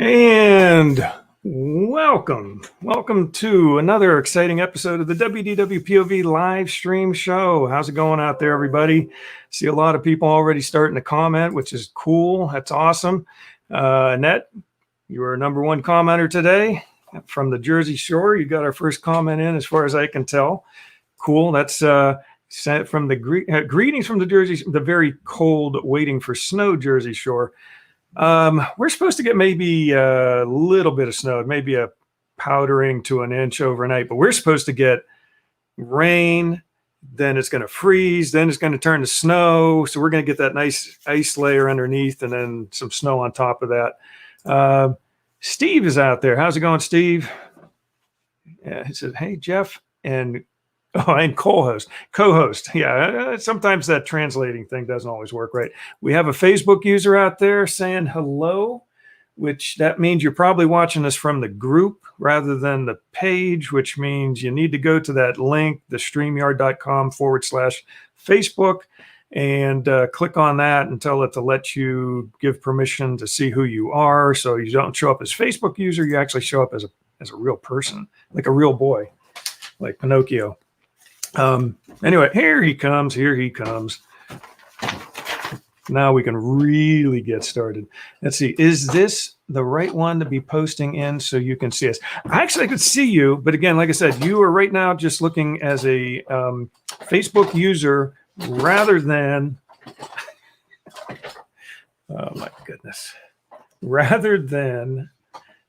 And welcome to another exciting episode of the WDWpov live stream show. How's it going out there, everybody? See a lot of people already starting to comment, which is cool. That's awesome. Annette, you are number one commenter today from the Jersey Shore. You got our first comment in, as far as I can tell. Cool. That's sent from the greetings from the very cold, waiting for snow Jersey Shore. We're supposed to get maybe a little bit of snow, maybe a powdering to an inch overnight, but we're supposed to get rain, then it's going to freeze, then it's going to turn to snow. So we're going to get that nice ice layer underneath and then some snow on top of that. Steve is out there. How's it going, Steve? Yeah, he said, hey, Jeff, and co-host. Yeah, sometimes that translating thing doesn't always work right. We have a Facebook user out there saying hello, which that means you're probably watching us from the group rather than the page, which means you need to go to that link, the StreamYard.com/Facebook, and click on that and tell it to let you give permission to see who you are. So you don't show up as Facebook user, you actually show up as a real person, like a real boy, like Pinocchio. Anyway, here he comes. Now we can really get started. Let's see. Is this the right one to be posting in so you can see us? I could see you, but again, like I said, you are right now just looking as a Facebook user rather than, oh my goodness, rather than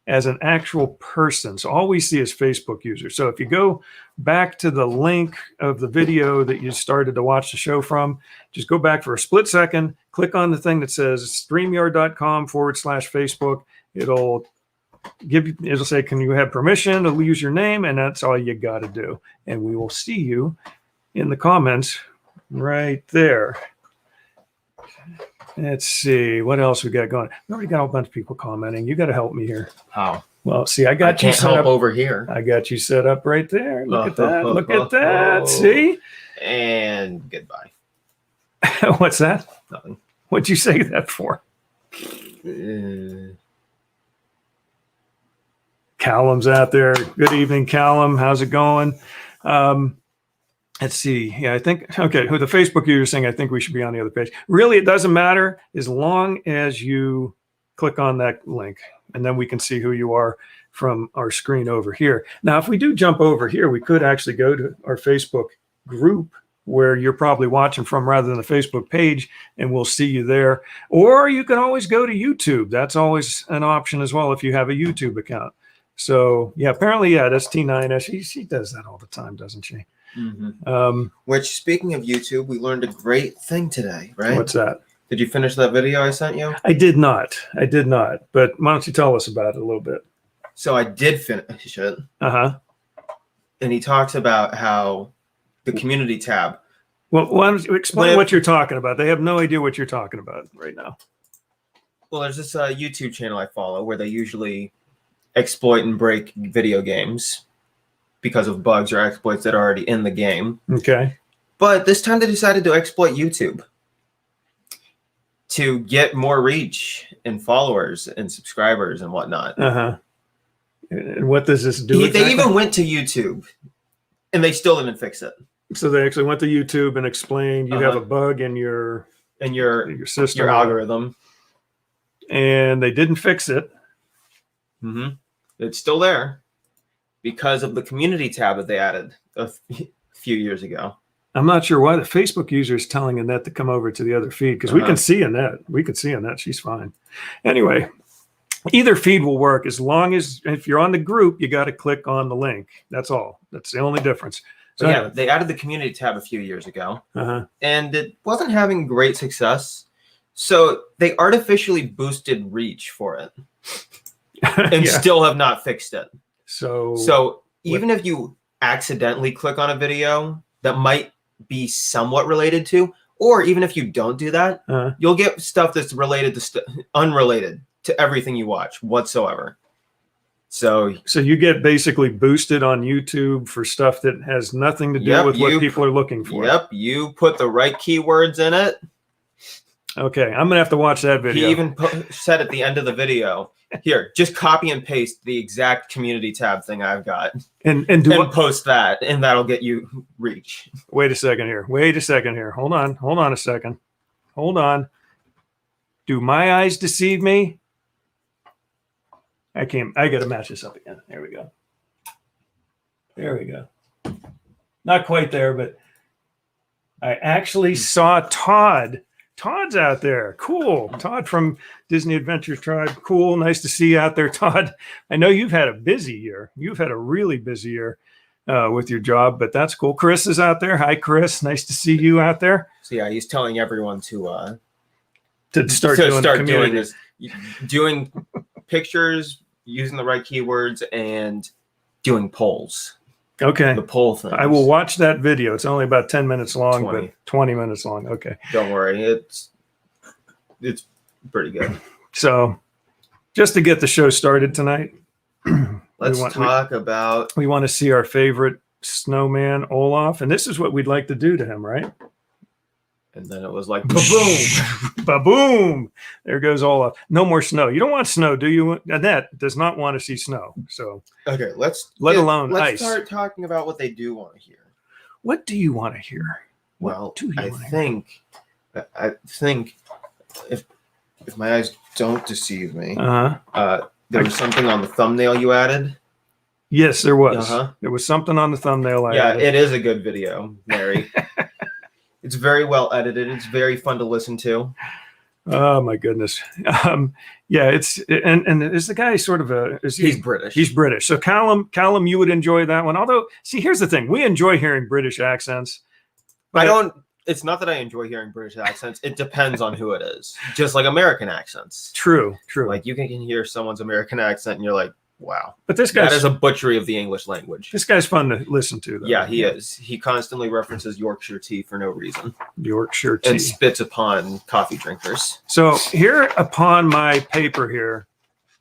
as an actual person. So all we see is Facebook users. So if you go back to the link of the video that you started to watch the show from, just go back for a split second, click on the thing that says StreamYard.com/Facebook. It'll say, can you have permission to use your name? And that's all you got to do. And we will see you in the comments right there. Let's see what else we got going. We already got a bunch of people commenting. You got to help me here. How? Well, see, I got you set up over here. I got you set up right there. Look at that. Look at that. See? And goodbye. What's that? Nothing. What'd you say that for? Callum's out there. Good evening, Callum. How's it going? Let's see. Yeah, I think, okay, who the Facebook user is saying, I think we should be on the other page. Really, it doesn't matter as long as you click on that link, and then we can see who you are from our screen over here. Now, if we do jump over here, we could actually go to our Facebook group where you're probably watching from rather than the Facebook page, and we'll see you there. Or you can always go to YouTube. That's always an option as well if you have a YouTube account. So, yeah, apparently, yeah, that's T9S. She does that all the time, doesn't she? Mm-hmm. Which, speaking of YouTube, we learned a great thing today, right? What's that? Did you finish that video I sent you? I did not. But why don't you tell us about it a little bit? So I did finish it. Uh-huh. and he talks about how the community tab. Well, why don't you explain what you're talking about? They have no idea what you're talking about right now. Well, there's this YouTube channel I follow where they usually exploit and break video games because of bugs or exploits that are already in the game. Okay. But this time they decided to exploit YouTube to get more reach and followers and subscribers and whatnot. Uh-huh. And what does this do? They even went to YouTube and they still didn't fix it. So they actually went to YouTube and explained you have a bug in your system, your algorithm, and they didn't fix it. Mm-hmm. It's still there because of the community tab that they added a few years ago. I'm not sure why the Facebook user is telling Annette to come over to the other feed, because we can see Annette. We can see Annette. She's fine. Anyway, either feed will work as long as if you're on the group, you got to click on the link. That's all. That's the only difference. So yeah, they added the community tab a few years ago, and it wasn't having great success. So they artificially boosted reach for it, and still have not fixed it. So even if you accidentally click on a video that might be somewhat related to, or even if you don't do that, you'll get stuff that's related to unrelated to everything you watch whatsoever. So you get basically boosted on YouTube for stuff that has nothing to do with what people are looking for. Yep, you put the right keywords in it. Okay, I'm gonna have to watch that video. He even said at the end of the video, here, just copy and paste the exact community tab thing I've got, and post that, and that'll get you reach. Wait a second here. Hold on a second. Hold on. Do my eyes deceive me? I got to match this up again. There we go. Not quite there, but I actually saw Todd. Todd's out there. Cool. Todd from Disney Adventure Tribe. Cool. Nice to see you out there, Todd. I know you've had a busy year. You've had a really busy year with your job, but that's cool. Chris is out there. Hi, Chris. Nice to see you out there. So yeah, he's telling everyone to start doing this, doing pictures, using the right keywords, and doing polls. Okay. The poll thing. I will watch that video. It's only about 10 minutes long, but 20 minutes long. Okay. Don't worry. It's pretty good. So just to get the show started tonight, let's talk about... We want to see our favorite snowman, Olaf, and this is what we'd like to do to him, right? And then it was like, ba-boom! Ba-boom! There goes Olaf. No more snow. You don't want snow, do you? Annette does not want to see snow. So okay, let's ice. Start talking about what they do want to hear. What do you want to hear? Well, I think if my eyes don't deceive me, there was something on the thumbnail you added. Yes, there was. There was something on the thumbnail I added. It is a good video, Mary. It's very well edited. It's very fun to listen to. Oh my goodness. It's and is the guy sort of he's British. He's British. So Callum, you would enjoy that one. Although, see, here's the thing. We enjoy hearing British accents. It's not that I enjoy hearing British accents. It depends on who it is. Just like American accents. True. Like you can hear someone's American accent and you're like, wow. But that is a butchery of the English language. This guy's fun to listen to, though. Yeah, he is. He constantly references Yorkshire tea for no reason. Yorkshire tea. And spits upon coffee drinkers. So here upon my paper here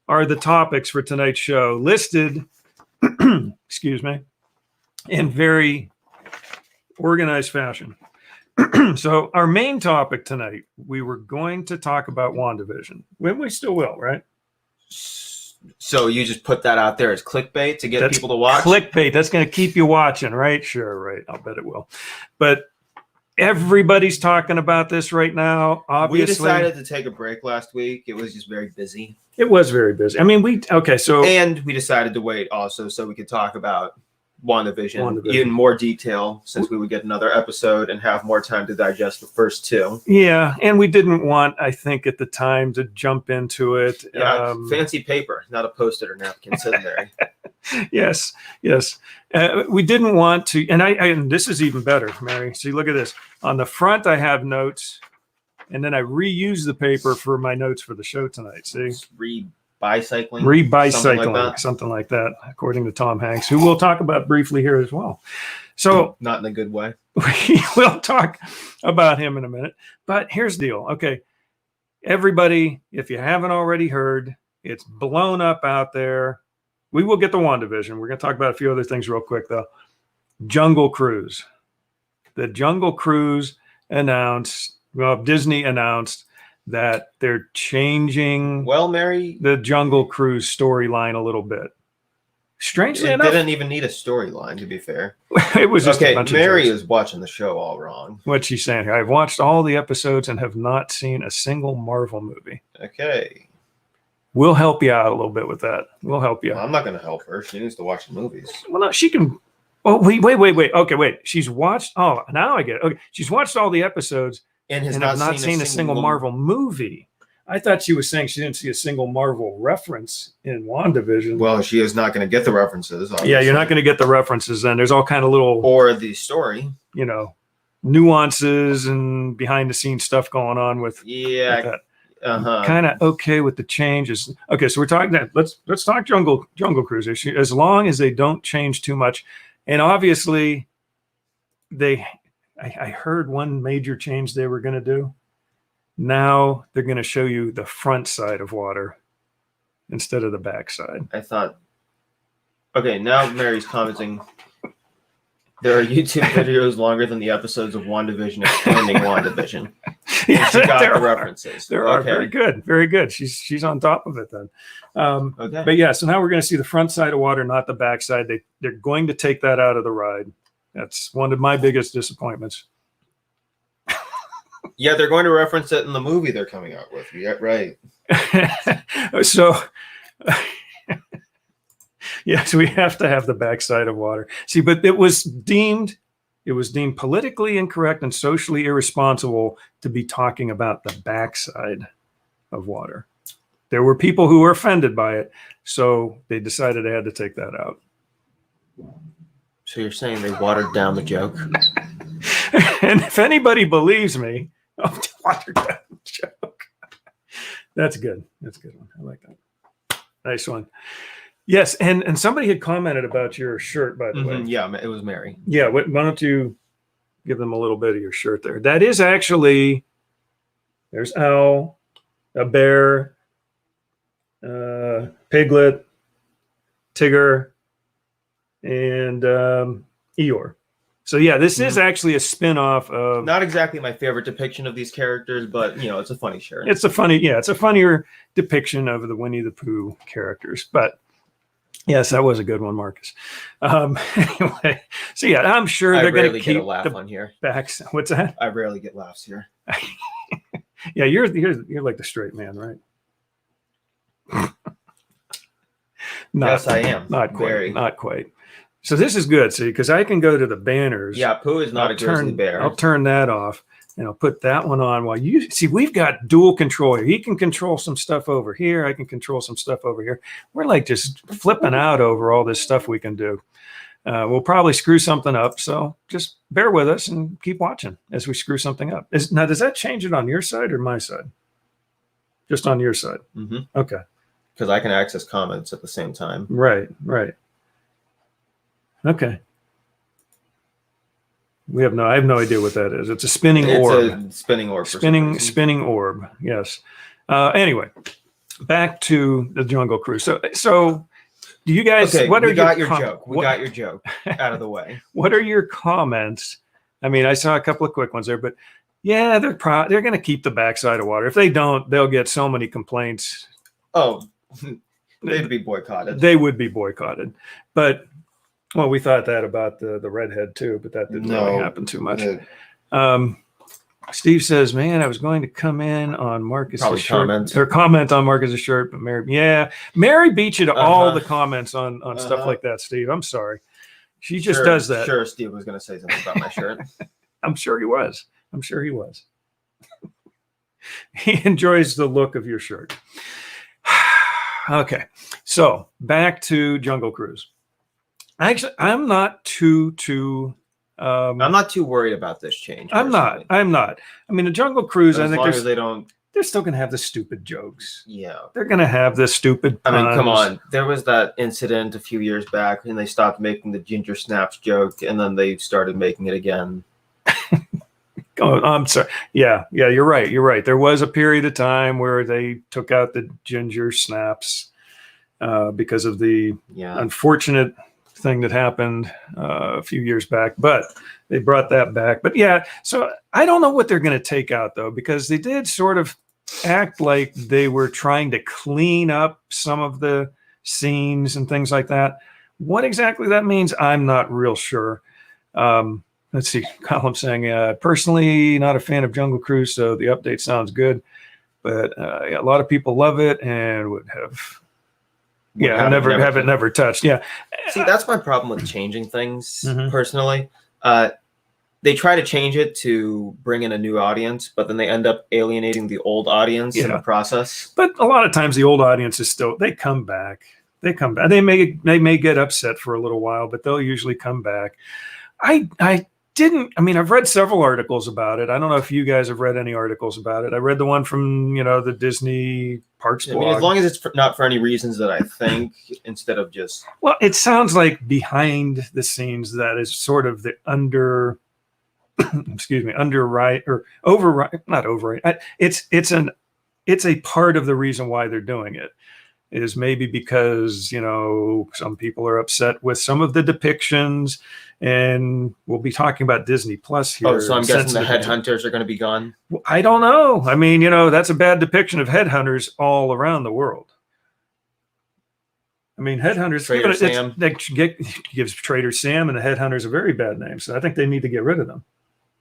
are the topics for tonight's show listed, excuse me, in very organized fashion. So our main topic tonight, we were going to talk about WandaVision. We still will, right? So you just put that out there as clickbait to get people to watch? Clickbait. That's going to keep you watching, right? Sure, right. I'll bet it will. But everybody's talking about this right now, obviously. We decided to take a break last week. It was just very busy. It was very busy. I mean, and we decided to wait also so we could talk about WandaVision in more detail, since we would get another episode and have more time to digest the first two. Yeah, and we didn't want, I think, at the time to jump into it. Yeah, fancy paper, not a Post-it or napkin sitting there. Yes. We didn't want to, and this is even better, Mary. See, look at this. On the front, I have notes, and then I reuse the paper for my notes for the show tonight. See? Re-bicycling. Something like that, according to Tom Hanks, who we'll talk about briefly here as well. So not in a good way. We will talk about him in a minute. But here's the deal. Okay. Everybody, if you haven't already heard, it's blown up out there. We will get to WandaVision. We're going to talk about a few other things real quick, though. Jungle Cruise. The Jungle Cruise announced, well, Disney announced that they're changing the Jungle Cruise storyline a little bit. Strangely enough, they didn't even need a storyline, to be fair. It was just a bunch of Mary jokes. is watching the show all wrong. What's she saying here? I've watched all the episodes and have not seen a single Marvel movie. Okay. We'll help you out a little bit with that. We'll help you. Well, I'm not going to help her. She needs to watch the movies. Well, no, she can. Oh, wait. Okay, wait. She's watched. Oh, now I get it. Okay, she's watched all the episodes and has not seen a single Marvel movie. I thought she was saying she didn't see a single Marvel reference in WandaVision. Well, she is not going to get the references. Obviously. Yeah, you're not going to get the references then. There's all kind of little... Or the story. You know, nuances and behind-the-scenes stuff going on with... Yeah. With that. Kind of okay with the changes. Okay, so we're talking that. Let's talk Jungle Cruise issue. As long as they don't change too much. And obviously, I heard one major change they were going to do. Now they're going to show you the front side of water instead of the back side. I thought, okay, now Mary's commenting. There are YouTube videos longer than the episodes of WandaVision explaining WandaVision. Yeah, she got the references. There are very good. She's on top of it then. Okay. But yeah, so now we're going to see the front side of water, not the back side. They're going to take that out of the ride. That's one of my biggest disappointments. Yeah, they're going to reference it in the movie they're coming out with. Yeah, right. So, yes, we have to have the backside of water. See, but it was deemed politically incorrect and socially irresponsible to be talking about the backside of water. There were people who were offended by it, so they decided they had to take that out. So you're saying they watered down the joke? And if anybody believes me, I'll water down the joke. That's good. That's a good one. I like that. Nice one. Yes, and somebody had commented about your shirt, by the way. Yeah, it was Mary. Yeah, why don't you give them a little bit of your shirt there? That is actually, there's Owl, a bear, Piglet, Tigger, and Eeyore. So yeah, this is actually a spin-off of... Not exactly my favorite depiction of these characters, but it's a funny shirt. It's a funnier depiction of the Winnie the Pooh characters. But yes, that was a good one, Marcus. Anyway, so yeah, I'm sure they're going to keep get a laugh on here. Backs. What's that? I rarely get laughs here. Yeah, you're like the straight man, right? Yes, I am. Not quite. Not quite. So this is good, see, because I can go to the banners. Yeah, Pooh is not a grizzly bear. I'll turn that off, and I'll put that one on. While you see, we've got dual control here. He can control some stuff over here. I can control some stuff over here. We're like just flipping out over all this stuff we can do. We'll probably screw something up, so just bear with us and keep watching as we screw something up. Now, does that change it on your side or my side? Just on your side. Mm-hmm. Okay. Because I can access comments at the same time. Right. Okay. I have no idea what that is. It's a spinning orb. It's a spinning orb. Spinning orb. Yes. Anyway, back to the Jungle Cruise. So do you guys? Okay, what are we got your joke. We got your joke out of the way. What are your comments? I mean, I saw a couple of quick ones there, but yeah, they're going to keep the backside of water. If they don't, they'll get so many complaints. Oh, they'd be boycotted. They would be boycotted, but. Well, we thought that about the redhead too, but that didn't really happen too much. Steve says, "Man, I was going to come in on Marcus's shirt or comment on Marcus's shirt, but Mary beat you to all the comments on stuff like that, Steve. I'm sorry, she just does that. Sure, Steve was going to say something about my shirt. I'm sure he was. He enjoys the look of your shirt. Okay, so back to Jungle Cruise. Actually, I'm not too. I'm not too worried about this change. I'm not. I mean, the Jungle Cruise. As long as they don't they're still going to have the stupid jokes. Yeah. They're going to have the stupid puns. I mean, come on. There was that incident a few years back, and they stopped making the ginger snaps joke, and then they started making it again. Oh, I'm sorry. Yeah, you're right. There was a period of time where they took out the ginger snaps because of the unfortunate thing that happened a few years back, but they brought that back. But yeah, so I don't know what they're going to take out, though, because they did sort of act like they were trying to clean up some of the scenes and things like that. What exactly that means, I'm not real sure. Let's see, Colin saying, personally, not a fan of Jungle Cruise, so the update sounds good. But yeah, a lot of people love it and would have, never touched. Yeah. See, that's my problem with changing things, personally. They try to change it to bring in a new audience, but then they end up alienating the old audience in the process. But a lot of times the old audience is still, they come back. They may get upset for a little while, but they'll usually come back. I've read several articles about it. I don't know if you guys have read any articles about it. I read the one from, the Disney Parks blog. I mean, as long as it's not for any reasons that I think, instead of just... Well, it sounds like behind the scenes that is sort of the underwrite or override, not override. It's a part of the reason why they're doing it. Is maybe because, some people are upset with some of the depictions, and we'll be talking about Disney Plus here. Oh, so I'm guessing the headhunters are going to be gone? I don't know. I mean, that's a bad depiction of headhunters all around the world. I mean, headhunters, gives Trader Sam and the headhunters a very bad name, so I think they need to get rid of them.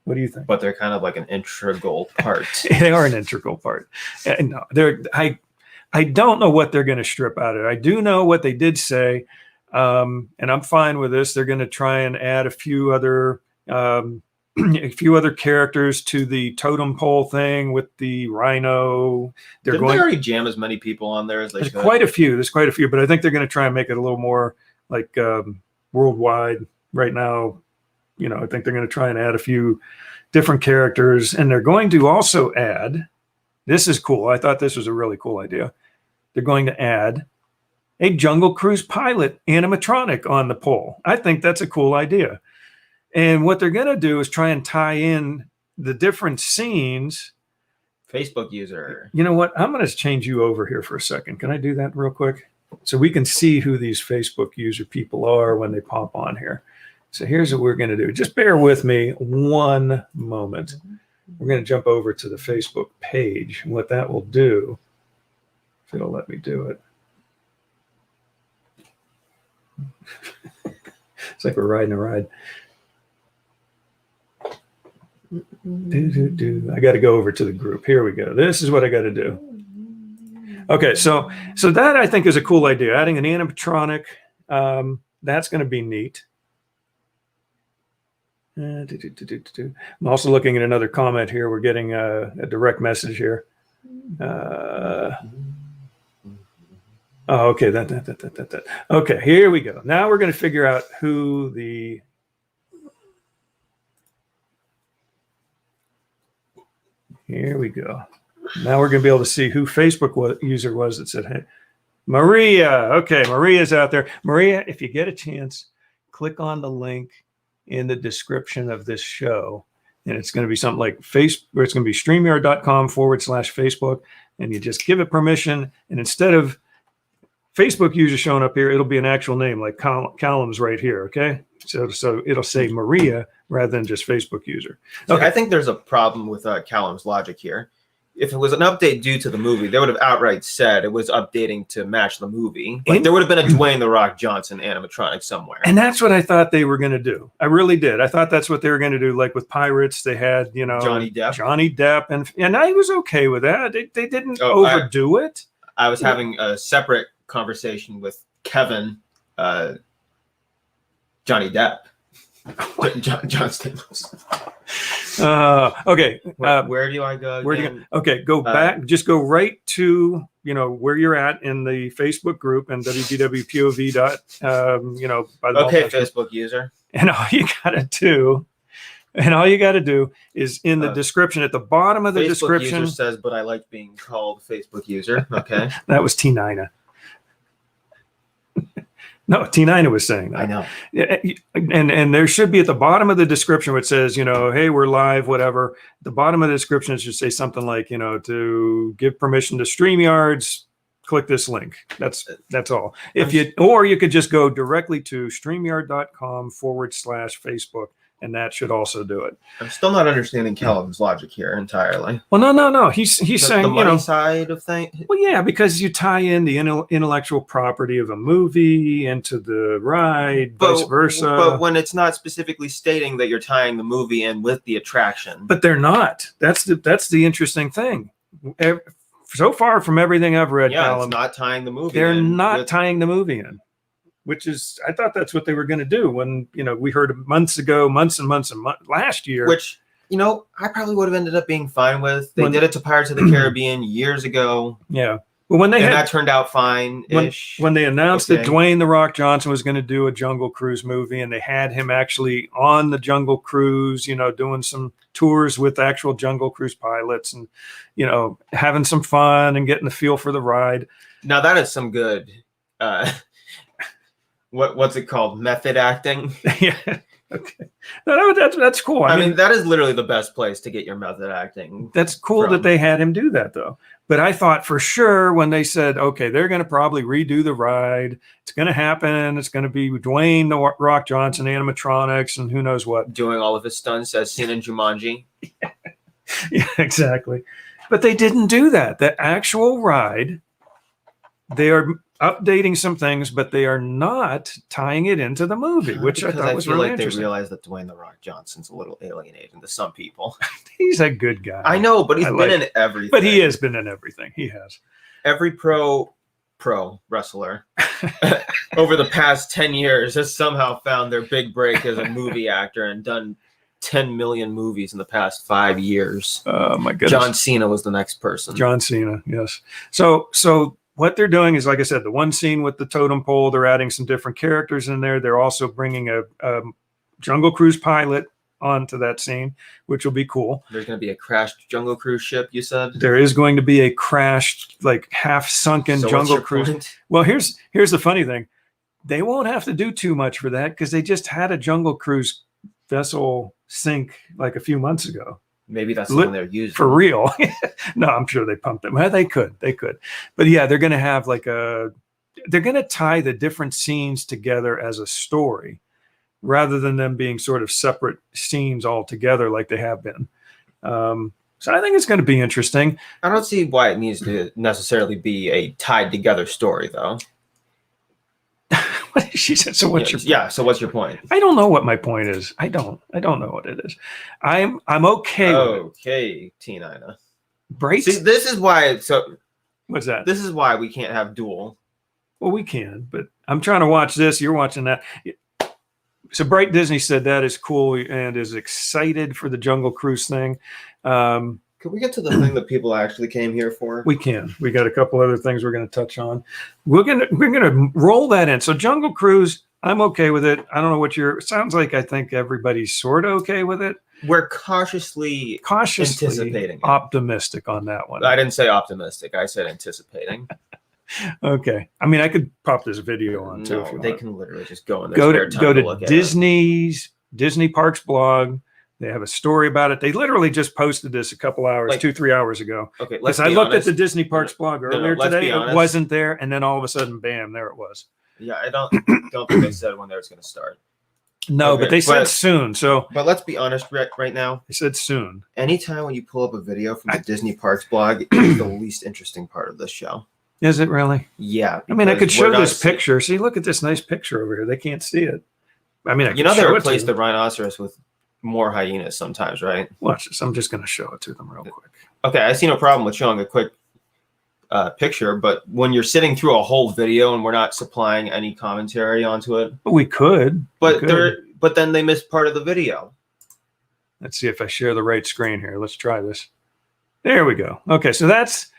What do you think? But they're kind of like an integral part. They are an integral part. No, I don't know what they're going to strip out of it. I do know what they did say, and I'm fine with this. They're going to try and add a few other characters to the totem pole thing with the rhino. Didn't they already jam as many people on there as they There's could? quite a few, but I think they're going to try and make it a little more like worldwide right now. I think they're going to try and add a few different characters, and they're going to also add, this is cool. I thought this was a really cool idea. They're going to add a Jungle Cruise pilot animatronic on the pole. I think that's a cool idea. And what they're going to do is try and tie in the different scenes. Facebook user. You know what? I'm going to change you over here for a second. Can I do that real quick? So we can see who these Facebook user people are when they pop on here. So here's what we're going to do. Just bear with me one moment. We're going to jump over to the Facebook page. And what that will do, if it'll let me do it. It's like we're riding a ride. I got to go over to the group. Here we go. This is what I got to do. Okay, so that I think is a cool idea. Adding an animatronic, that's going to be neat. I'm also looking at another comment here. We're getting a direct message here. Okay, that. Okay, here we go. Now we're going to figure out who the. Here we go. Now we're going to be able to see who Facebook user was that said, "Hey, Maria." Okay, Maria's out there. Maria, if you get a chance, click on the link in the description of this show, and it's going to be something like it's going to be StreamYard.com/Facebook, and you just give it permission, and instead of Facebook user showing up here, it'll be an actual name like Callum's right here. Okay, so it'll say Maria rather than just Facebook user. Okay, I think there's a problem with Callum's logic here. If it was an update due to the movie, they would have outright said it was updating to match the movie. Like there would have been a Dwayne "The Rock" Johnson animatronic somewhere. And that's what I thought they were going to do. I really did. I thought that's what they were going to do. Like with Pirates, they had, Johnny Depp. And I was okay with that. They didn't overdo it. I was having a separate conversation with Kevin, Johnny Depp. John Stamos. Okay. Where do I go? Where do you go? Okay, go back. Just go right to where you're at in the Facebook group and WDWpov. By the okay, Facebook user. And all you gotta do And all you got to do is in the description, at the bottom of the Facebook description. User says, but I like being called Facebook user. Okay. That was T9. No, T9 was saying that. I know. And there should be at the bottom of the description which says, hey, we're live, whatever. At the bottom of the description, it should say something like, to give permission to StreamYards, click this link. That's all. Or you could just go directly to StreamYard.com/Facebook, and that should also do it. I'm still not understanding Calvin's logic here entirely. Well, no. He's saying, the money side of things. Well, yeah, because you tie in the intellectual property of a movie into the ride, vice versa. But when it's not specifically stating that you're tying the movie in with the attraction. But they're not. That's the interesting thing. So far from everything I've read, Callum, it's not tying the movie. They're not tying the movie in. Which is, I thought that's what they were going to do when, we heard months and months last year. Which, I probably would have ended up being fine with. They did it to Pirates of the Caribbean years ago. Yeah. Well, that turned out fine-ish. When they announced that Dwayne "The Rock" Johnson was going to do a Jungle Cruise movie, and they had him actually on the Jungle Cruise, doing some tours with actual Jungle Cruise pilots and, having some fun and getting the feel for the ride. Now that is some good... what's it called? Method acting. Yeah. Okay. No, that's cool. I mean, that is literally the best place to get your method acting. That's cool that they had him do that, though. But I thought for sure when they said, okay, they're going to probably redo the ride. It's going to happen. It's going to be Dwayne "The Rock" Johnson animatronics and who knows what. Doing all of his stunts as seen in Jumanji. Yeah, exactly. But they didn't do that. The actual ride, they are updating some things, but they are not tying it into the movie, which I thought was really interesting. They realize that Dwayne "The Rock" Johnson's a little alienating to some people. He's a good guy. I know, but he's been in everything. But he has been in everything. He has. Every pro wrestler over the past 10 years has somehow found their big break as a movie actor and done 10 million movies in the past 5 years. Oh my goodness. John Cena was the next person. John Cena, yes. So what they're doing is, like I said, the one scene with the totem pole, they're adding some different characters in there. They're also bringing a Jungle Cruise pilot onto that scene, which will be cool. There's going to be a crashed Jungle Cruise ship, you said? There is going to be a crashed, like half-sunken Jungle Cruise. Point? Well, here's the funny thing. They won't have to do too much for that because they just had a Jungle Cruise vessel sink like a few months ago. Maybe that's the one they're using. For real. No, I'm sure they pumped them. Well, they could. But yeah, they're going to have they're going to tie the different scenes together as a story rather than them being sort of separate scenes all together like they have been. So I think it's going to be interesting. I don't see why it needs to necessarily be a tied together story, though. She said, so what's your point? Yeah, so what's your point? I don't know what my point is. I don't know what it is. I'm okay with it. Okay, T9. Bright. See, this is why what's that? This is why we can't have dual. Well, we can, but I'm trying to watch this. You're watching that. So Bright Disney said that is cool and is excited for the Jungle Cruise thing. Can we get to the thing that people actually came here for? We can. We got a couple other things we're going to touch on. We're going to roll that in. So Jungle Cruise, I'm okay with it. I don't know what it sounds like. I think everybody's sort of okay with it. We're cautiously anticipating it. Optimistic on that one. I didn't say optimistic. I said anticipating. Okay. I mean, I could pop this video on too. No, they can literally just go in there. Go to Disney Parks blog. They have a story about it. They literally just posted this a couple hours, 2-3 hours ago. Okay, I looked at the Disney Parks blog earlier today. It wasn't there, and then all of a sudden, bam, there it was. Yeah, I don't think they said when they was going to start. No, but they said soon. But let's be honest right now. They said soon. Anytime when you pull up a video from the Disney Parks blog, it's the least interesting part of this show. Is it really? Yeah. I mean, I could show this picture. See, look at this nice picture over here. They can't see it. I mean, they replaced the rhinoceros with more hyenas sometimes, right? Watch this. I'm just going to show it to them real quick. Okay, I see no problem with showing a quick picture, but when you're sitting through a whole video and we're not supplying any commentary onto it, but we could. But then they missed part of the video. Let's see if I share the right screen here. Let's try this. There we go. Okay, so that's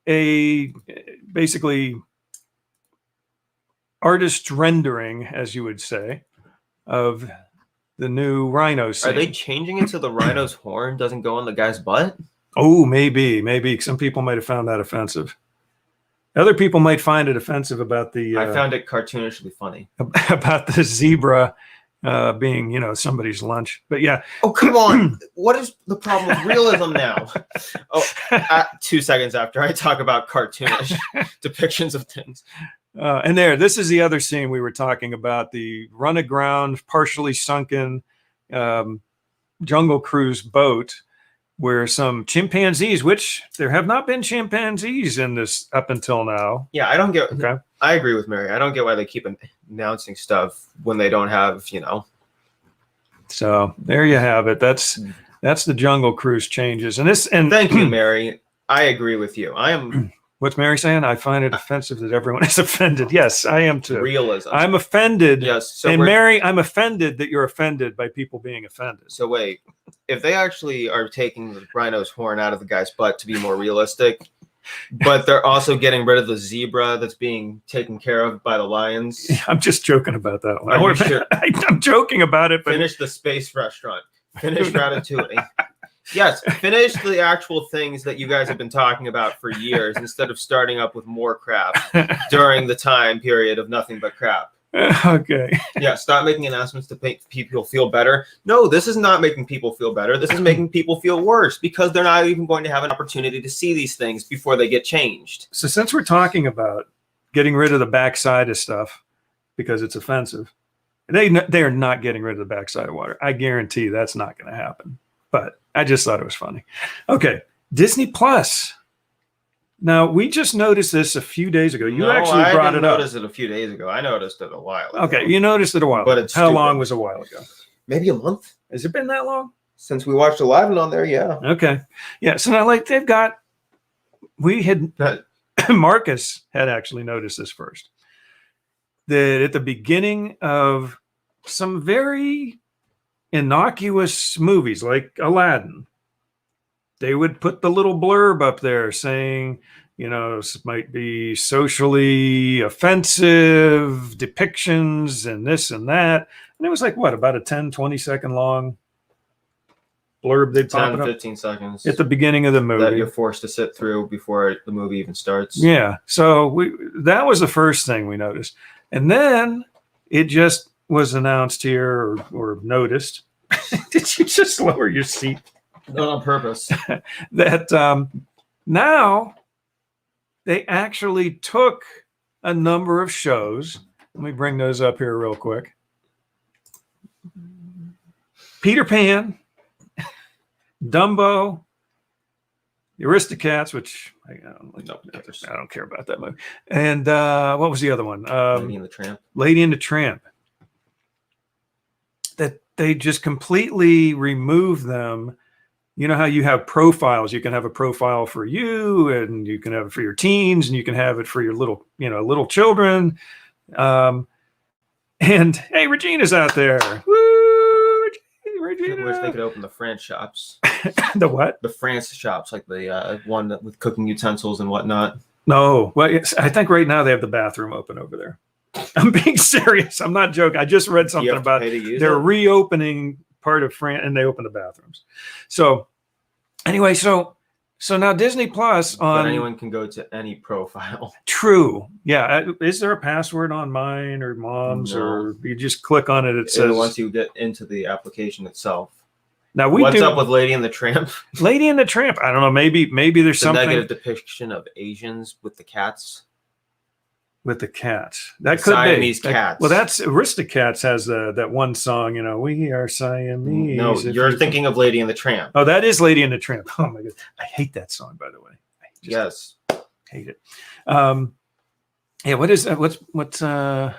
basically artist rendering, as you would say, of the new rhino scene. Are they changing it so the rhino's horn doesn't go on the guy's butt? Oh, maybe. Some people might have found that offensive. Other people might find it offensive about the. I found it cartoonishly funny about the zebra being, you know, somebody's lunch. But yeah. Oh, come on! What is the problem with realism now? 2 seconds after I talk about cartoonish depictions of things. And this is the other scene we were talking about: the run aground, partially sunken Jungle Cruise boat. Where some chimpanzees, which there have not been chimpanzees in this up until now. Yeah, I don't get. Okay. I agree with Mary. I don't get why they keep announcing stuff when they don't have, you know. So there you have it. That's the Jungle Cruise changes. And thank you, Mary. I agree with you. I am. What's Mary saying? I find it offensive that everyone is offended. Yes, I am too. Realism. I'm offended. Yes. So and Mary, I'm offended that you're offended by people being offended. So wait, if they actually are taking the rhino's horn out of the guy's butt to be more realistic, but they're also getting rid of the zebra that's being taken care of by the lions. I'm just joking about that one. Are you sure? I'm joking about it. But finish the space restaurant. Finish Ratatouille. Yes, finish the actual things that you guys have been talking about for years instead of starting up with more crap during the time period of nothing but crap. Okay. Yeah, stop making announcements to make people feel better. No, this is not making people feel better. This is making people feel worse because they're not even going to have an opportunity to see these things before they get changed. So since we're talking about getting rid of the backside of stuff because it's offensive, they are not getting rid of the backside of water. I guarantee that's not going to happen. But I just thought it was funny. Okay, Disney Plus. Now, we just noticed this a few days ago. You actually brought it up. I noticed it a few days ago. I noticed it a while ago. Okay, you noticed it a while ago. But it's how long was a while ago? Maybe a month. Has it been that long? Since we watched Aladdin on there, yeah. Okay. Yeah, so now, like, Marcus had actually noticed this first. That at the beginning of some very innocuous movies like Aladdin, they would put the little blurb up there saying, you know, this might be socially offensive depictions and this and that. And it was like, what, about a 10, 20 second long blurb they'd pop 15 seconds at the beginning of the movie that you're forced to sit through before the movie even starts. Yeah. So that was the first thing we noticed. And then it just was announced here or noticed. Did you just lower your seat? Not on purpose. That now they actually took a number of shows. Let me bring those up here real quick. Peter Pan, Dumbo, the Aristocats, which I don't care about that movie. And what was the other one? Lady and the Tramp. Lady and the Tramp. That they just completely removed them. You know how you have profiles? You can have a profile for you, and you can have it for your teens, and you can have it for your little children. And hey, Regina's out there. Woo, Regina. I wish they could open the France shops. The what? The France shops, like the one with cooking utensils and whatnot. No, well, I think right now they have the bathroom open over there. I'm being serious. I'm not joking. I just read something about they're reopening part of France, and they open the bathrooms. So anyway, so now Disney Plus but anyone can go to any profile. True. Yeah. Is there a password on mine or mom's, or you just click on it? It says once you get into the application itself. Now what's up with Lady and the Tramp? Lady and the Tramp. I don't know. Maybe there's something negative depiction of Asians with the cats. With the cats, that the could Siamese be. cats. Well, that's Aristocats has that one song. You know, we are Siamese. No, you're thinking of Lady and the Tramp. Oh, that is Lady and the Tramp. Oh my god, I hate that song. By the way, Yes, hate it. Yeah, what is that? What's I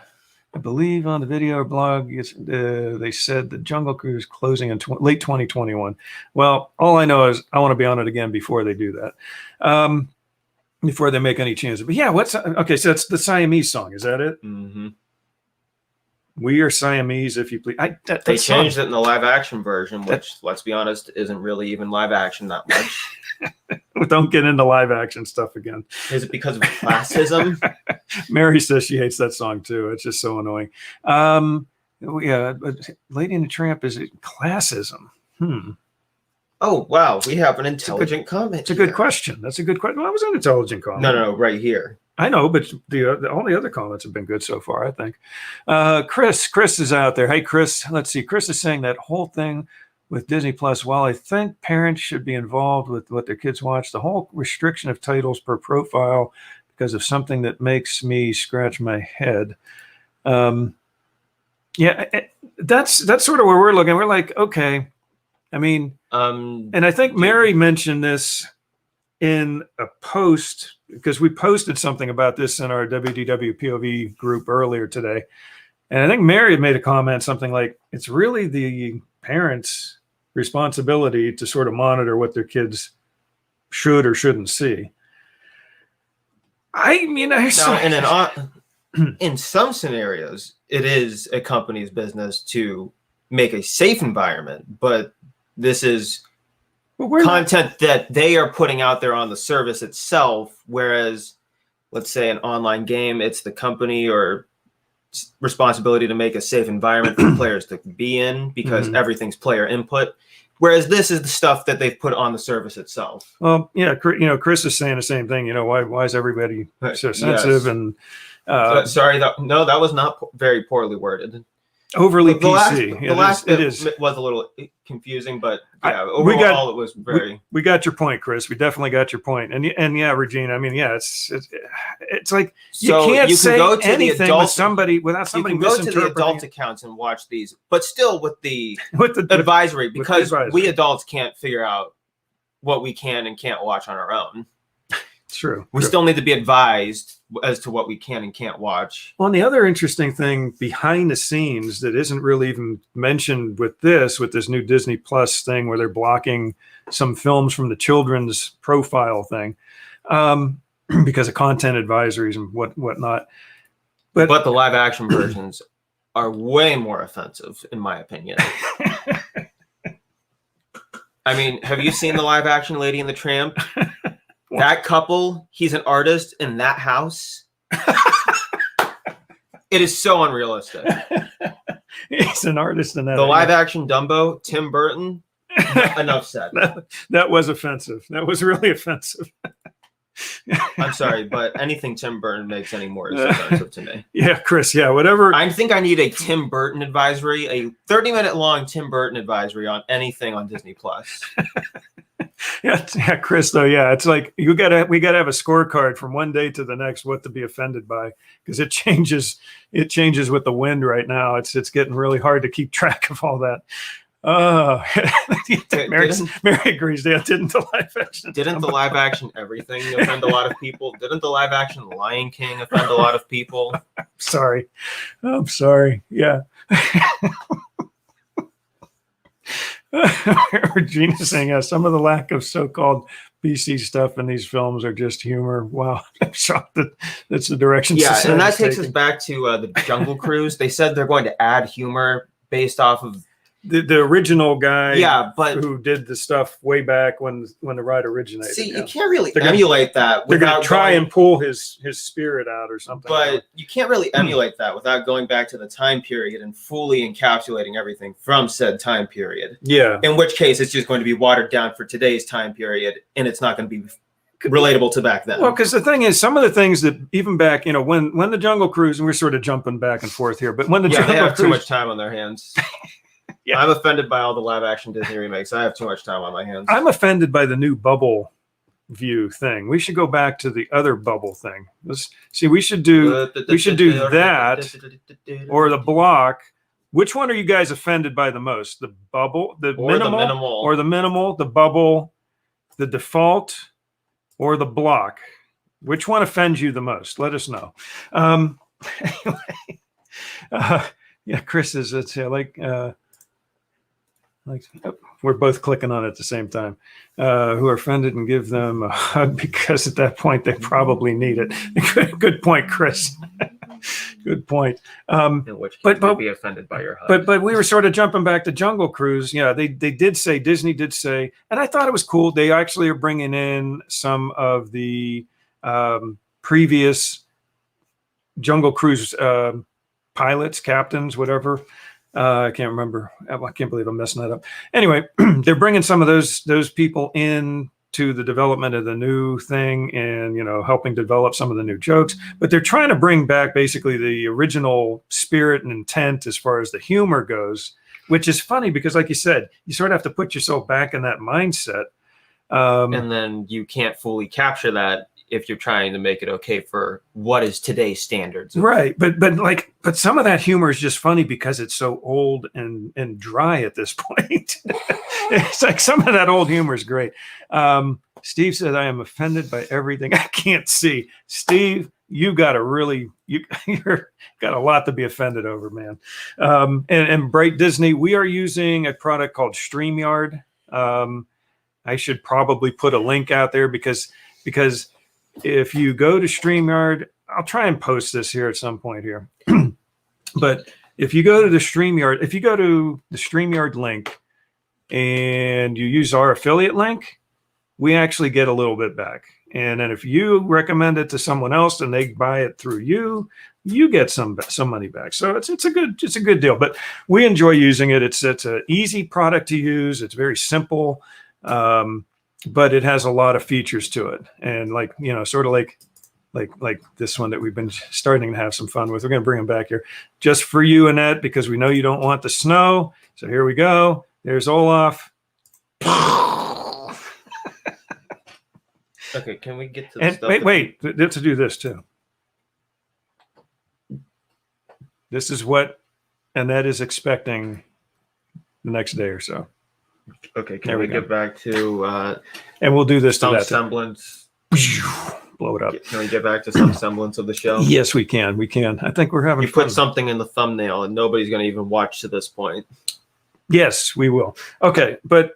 believe on the video or blog, they said the Jungle Cruise is closing in late 2021. Well, all I know is I want to be on it again before they do that. Before they make any changes. But yeah, okay, so it's the Siamese song. Is that it? Mm-hmm. We are Siamese, if you please. They changed it in the live action version, which, let's be honest, isn't really even live action that much. Don't get into live action stuff again. Is it because of classism? Mary says she hates that song too. It's just so annoying. Yeah, but Lady and the Tramp is classism. Oh, wow. We have an intelligent comment. It's a good question. That's a good question. Well, that was an intelligent comment. No, right here. I know, but all the other comments have been good so far, I think. Chris is out there. Hey, Chris, let's see. Chris is saying that whole thing with Disney Plus, while I think parents should be involved with what their kids watch, the whole restriction of titles per profile because of something that makes me scratch my head. That's sort of where we're looking. We're like, okay. I mean, and I think Mary mentioned this in a post because we posted something about this in our WDWpov group earlier today. And I think Mary had made a comment, something like, it's really the parents' responsibility to sort of monitor what their kids should or shouldn't see. I mean, in some scenarios, it is a company's business to make a safe environment, but this is content that they are putting out there on the service itself. Whereas, let's say an online game, it's the company or responsibility to make a safe environment for players to be in because everything's player input. Whereas this is the stuff that they've put on the service itself. Well, yeah, Chris is saying the same thing. Why is everybody so sensitive? Yes. And sorry, that was not very poorly worded. Overly PC. The last bit was a little confusing, but yeah, overall it was very. We got your point, Chris. We definitely got your point. And yeah, Regina. I mean, yeah, it's like you can't say anything with somebody without somebody misinterpreting. You can go to the adult accounts and watch these, but still with the advisory, because we adults can't figure out what we can and can't watch on our own. True. We still need to be advised as to what we can and can't watch. Well, and the other interesting thing behind the scenes that isn't really even mentioned with this new Disney Plus thing where they're blocking some films from the children's profile thing because of content advisories and whatnot. But the live action versions are way more offensive, in my opinion. I mean, have you seen the live action Lady and the Tramp? That couple, he's an artist in that house. It is so unrealistic. He's an artist in that. The live action Dumbo, Tim Burton. Enough said. That was offensive. That was really offensive. I'm sorry, but anything Tim Burton makes anymore is offensive to me. Yeah, Chris. Yeah, whatever. I think I need a Tim Burton advisory, a 30-minute long Tim Burton advisory on anything on Disney Plus. Yeah, Chris, though, yeah, it's like we gotta have a scorecard from one day to the next what to be offended by, because it changes with the wind right now. It's getting really hard to keep track of all that. Mary agrees. Yeah, didn't the live action everything offend a lot of people? Didn't the live action Lion King offend a lot of people? I'm sorry. Yeah. Regina saying, some of the lack of so-called PC stuff in these films are just humor. Wow, I'm shocked that's the direction. Yeah, and that takes us back to the Jungle Cruise. They said they're going to add humor based off of the original guy. Yeah, but who did the stuff way back when the ride originated. See, you can't really emulate that. They're going to try and pull his spirit out or something. But you can't really emulate that without going back to the time period and fully encapsulating everything from said time period. Yeah. In which case, it's just going to be watered down for today's time period, and it's not going to be relatable to back then. Well, because the thing is, some of the things that even back, when the Jungle Cruise, and we're sort of jumping back and forth here, but when the Jungle they have Cruise, too much time on their hands. Yeah. I'm offended by all the live action Disney remakes. I have too much time on my hands. I'm offended by the new bubble view thing. We should go back to the other bubble thing. We should do that or the block. Which one are you guys offended by the most? The bubble, the minimal, the bubble, the default, or the block? Which one offends you the most? Let us know. Yeah, Chris is we're both clicking on it at the same time. Who are offended and give them a hug because at that point they probably need it. Good point, Chris. Good point. In which case they'd be offended by your hug. But we were sort of jumping back to Jungle Cruise. Yeah, Disney did say, and I thought it was cool. They actually are bringing in some of the previous Jungle Cruise pilots, captains, whatever. I can't remember. I can't believe I'm messing that up. Anyway, they're bringing some of those people in to the development of the new thing, and helping develop some of the new jokes. But they're trying to bring back basically the original spirit and intent as far as the humor goes, which is funny because, like you said, you sort of have to put yourself back in that mindset. And then you can't fully capture that if you're trying to make it okay for what is today's standards. Right. But some of that humor is just funny because it's so old and dry at this point. It's like some of that old humor is great. Steve said, I am offended by everything I can't see. Steve, you got you're got a lot to be offended over, man. And Bright Disney, we are using a product called StreamYard. I should probably put a link out there because if you go to StreamYard, I'll try and post this here at some point here. But if you go to the StreamYard link and you use our affiliate link, we actually get a little bit back. And then if you recommend it to someone else and they buy it through you, you get some money back. So it's a good deal. But we enjoy using it. It's an easy product to use. It's very simple. But it has a lot of features to it, and sort of like this one that we've been starting to have some fun with. We're going to bring them back here just for you, Annette, because we know you don't want the snow. So here we go. There's Olaf. Okay, can we get to the stuff? Wait, to do this too. This is what Annette is expecting the next day or so. Okay, can we get back to and we'll do this some to that semblance? Blow it up. Can we get back to some semblance of the show? Yes, we can. I think we're having you fun. Put something in the thumbnail and nobody's going to even watch to this point. Yes, we will. Okay, but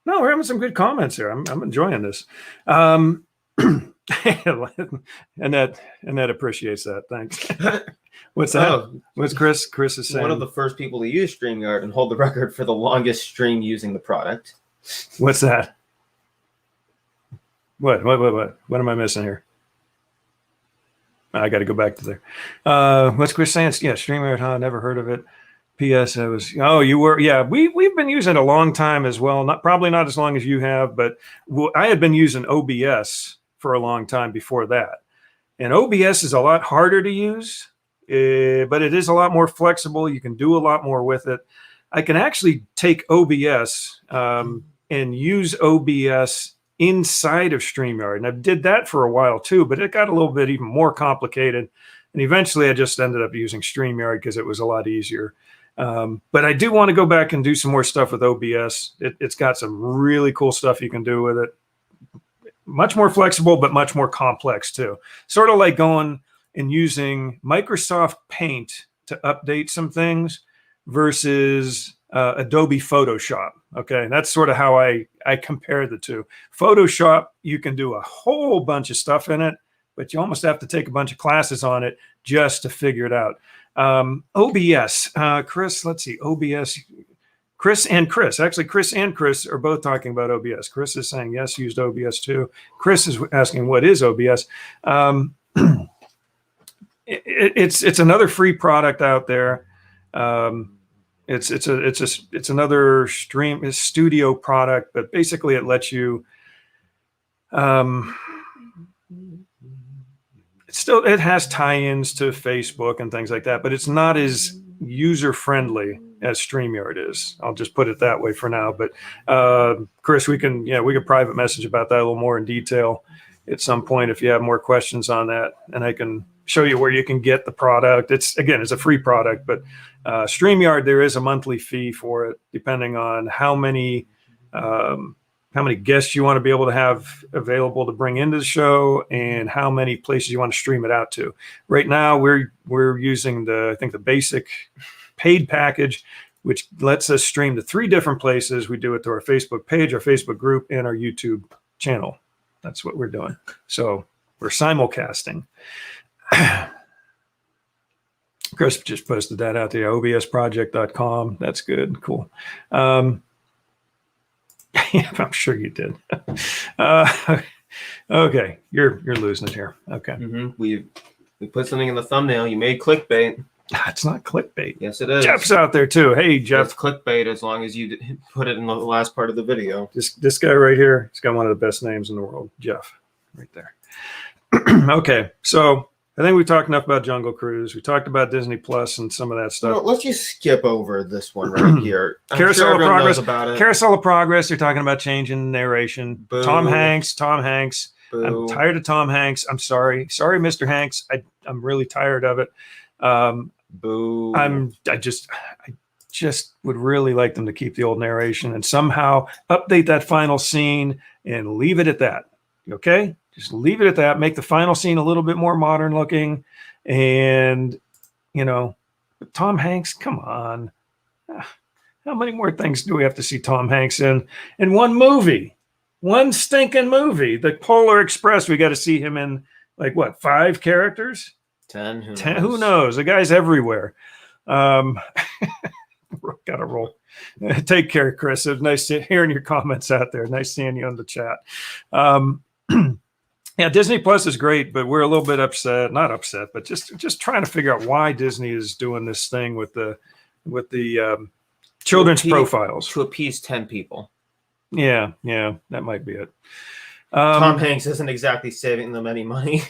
no, we're having some good comments here. I'm enjoying this. And that appreciates that. Thanks. What's that? Oh, What's Chris? Chris is saying one of the first people to use StreamYard and hold the record for the longest stream using the product. What's that? What am I missing here? I got to go back to there. What's Chris saying? Yeah, StreamYard, huh? Never heard of it. P.S. You were. Yeah, we've been using it a long time as well. Probably not as long as you have, but I had been using OBS for a long time before that. And OBS is a lot harder to use. But it is a lot more flexible. You can do a lot more with it. I can actually take OBS and use OBS inside of StreamYard. And I did that for a while too, but it got a little bit even more complicated. And eventually I just ended up using StreamYard because it was a lot easier. But I do want to go back and do some more stuff with OBS. It's got some really cool stuff you can do with it. Much more flexible, but much more complex too. Sort of like going and using Microsoft Paint to update some things versus Adobe Photoshop. Okay, that's sort of how I compare the two. Photoshop, you can do a whole bunch of stuff in it, but you almost have to take a bunch of classes on it just to figure it out. OBS, Chris, let's see, OBS. Chris and Chris are both talking about OBS. Chris is saying, yes, used OBS too. Chris is asking, what is OBS? It's another free product out there. It's another studio product, but basically it lets you. It has tie-ins to Facebook and things like that, but it's not as user-friendly as StreamYard is. I'll just put it that way for now. But Chris, we can private message about that a little more in detail at some point if you have more questions on that, and I can show you where you can get the product. It's a free product, but StreamYard, there is a monthly fee for it, depending on how many guests you want to be able to have available to bring into the show and how many places you want to stream it out to. Right now, we're using the basic paid package, which lets us stream to 3 different places. We do it to our Facebook page, our Facebook group, and our YouTube channel. That's what we're doing. So we're simulcasting. Chris just posted that out there, obsproject.com. That's good. Cool. Yeah, I'm sure you did. Okay, you're losing it here. Okay. Mm-hmm. We put something in the thumbnail. You made clickbait. It's not clickbait. Yes, it is. Jeff's out there too. Hey, Jeff. It's clickbait as long as you put it in the last part of the video. This guy right here, he's got one of the best names in the world. Jeff, right there. Okay, so I think we talked enough about Jungle Cruise. We talked about Disney Plus and some of that stuff. Let's just skip over this one right here. Carousel of Progress. About it. Carousel of Progress. They're talking about changing narration. Boo. Tom Hanks. Boo. I'm tired of Tom Hanks. I'm sorry, Mr. Hanks. I'm really tired of it. Boo. I just would really like them to keep the old narration and somehow update that final scene and leave it at that. Okay, just leave it at that. Make the final scene a little bit more modern looking, and Tom Hanks. Come on, how many more things do we have to see Tom Hanks in one movie? One stinking movie, The Polar Express. We got to see him in like what, 5 characters? 10. Who knows? The guy's everywhere. Got to roll. Take care, Chris. It was nice hearing your comments out there. Nice seeing you on the chat. Yeah, Disney Plus is great, but we're a little bit upset. Not upset, but just trying to figure out why Disney is doing this thing with the children's profiles to appease 10 people. Yeah, that might be it. Tom Hanks isn't exactly saving them any money.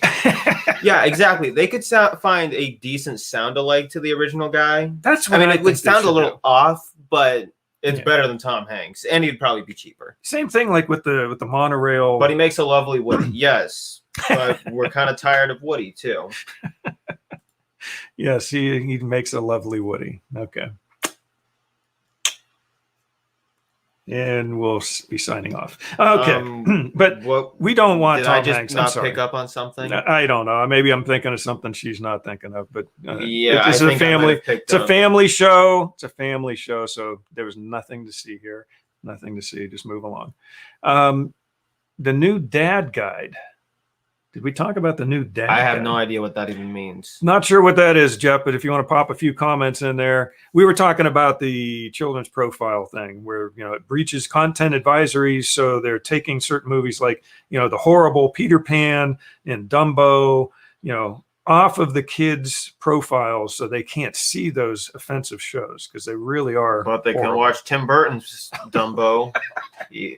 Yeah, exactly. They could find a decent sound alike to the original guy. That's what it would sound a little off, but it's better than Tom Hanks, and he'd probably be cheaper. Same thing like with the monorail. But he makes a lovely Woody. Yes, but we're kind of tired of Woody too. Yes, he makes a lovely Woody. Okay. And we'll be signing off. Okay, but we don't want Tom Hanks. Not pick up on something? I don't know. Maybe I'm thinking of something she's not thinking of. But yeah, it's a family. It's a family show. It's a family show. So there was nothing to see here. Nothing to see. Just move along. The new dad guide. Did we talk about the new dad? I have no idea what that even means. Not sure what that is, Jeff, but if you want to pop a few comments in there. We were talking about the children's profile thing where, it breaches content advisories. So they're taking certain movies like, the horrible Peter Pan and Dumbo, off of the kids' profiles so they can't see those offensive shows because they really are. But they can watch Tim Burton's Dumbo. Yeah.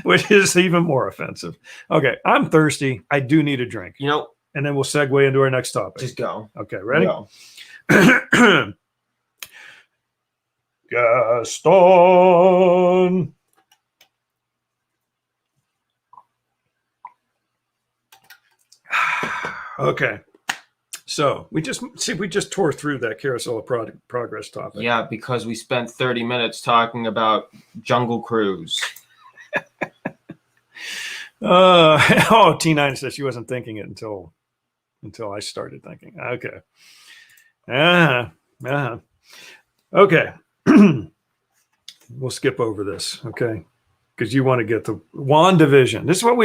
Which is even more offensive. Okay, I'm thirsty. I do need a drink. And then we'll segue into our next topic. Just go. Okay, ready? Go. Gaston. Okay. So we just tore through that Carousel of Progress topic. Yeah, because we spent 30 minutes talking about Jungle Cruise. T9 says she wasn't thinking it until I started thinking. Okay. Okay. We'll skip over this. Okay. Because you want to get to WandaVision. This is what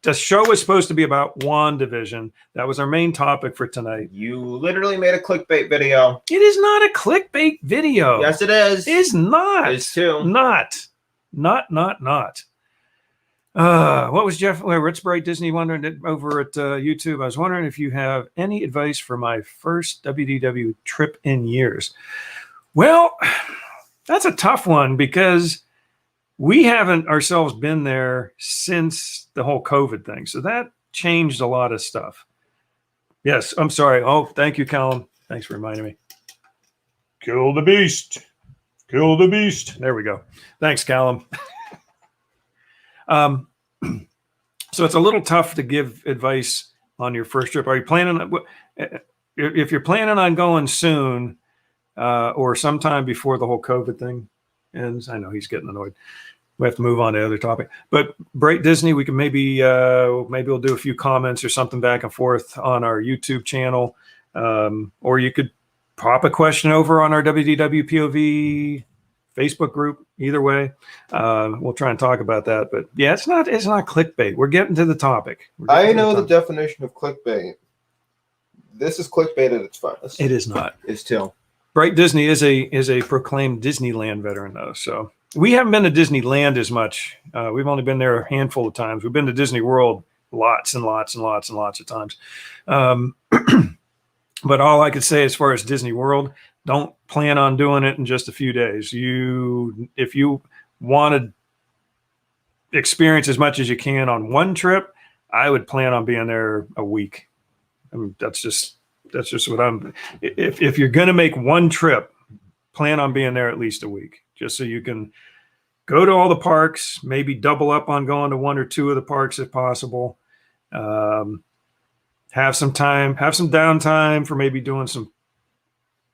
the show was supposed to be about. WandaVision. That was our main topic for tonight. You literally made a clickbait video. It is not a clickbait video. Yes, it is. It is not. It is too. Not. What was Jeff Ritzbright Disney wondering over at YouTube? I was wondering if you have any advice for my first WDW trip in years. Well, that's a tough one because we haven't ourselves been there since the whole COVID thing. So that changed a lot of stuff. Yes, I'm sorry. Oh, thank you, Callum. Thanks for reminding me. Kill the beast. Kill the beast. There we go. Thanks, Callum. So it's a little tough to give advice on your first trip. Are you planning on, if you're planning on going soon, or sometime before the whole COVID thing ends? I know he's getting annoyed. We have to move on to the other topic. But Bright Disney, we can maybe we'll do a few comments or something back and forth on our YouTube channel, or you could pop a question over on our WDWpov Facebook group. Either way, we'll try and talk about that. But yeah, it's not clickbait. We're getting to the topic. I know the definition of clickbait. This is clickbait at its finest. It is not. It's too. Bright Disney is a proclaimed Disneyland veteran, though. So we haven't been to Disneyland as much. We've only been there a handful of times. We've been to Disney World lots and lots and lots and lots of times. But all I could say as far as Disney World, don't plan on doing it in just a few days. If you want to experience as much as you can on one trip, I would plan on being there a week. I mean, that's just what I'm. If you're going to make one trip, plan on being there at least a week, just so you can go to all the parks, maybe double up on going to one or two of the parks if possible. Have some downtime for maybe doing some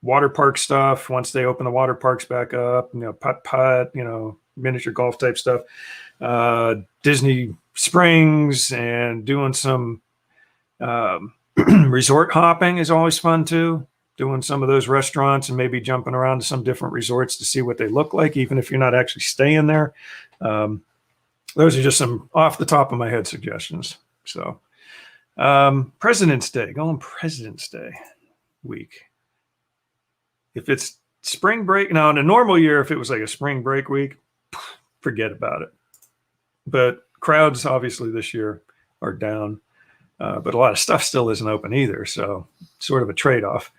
water park stuff once they open the water parks back up, putt, miniature golf type stuff. Disney Springs and doing some resort hopping is always fun too. Doing some of those restaurants and maybe jumping around to some different resorts to see what they look like, even if you're not actually staying there. Those are just some off the top of my head suggestions. So President's Day, going President's Day week. If it's spring break, now in a normal year, if it was like a spring break week, forget about it. But crowds obviously this year are down. But a lot of stuff still isn't open either. So sort of a trade-off.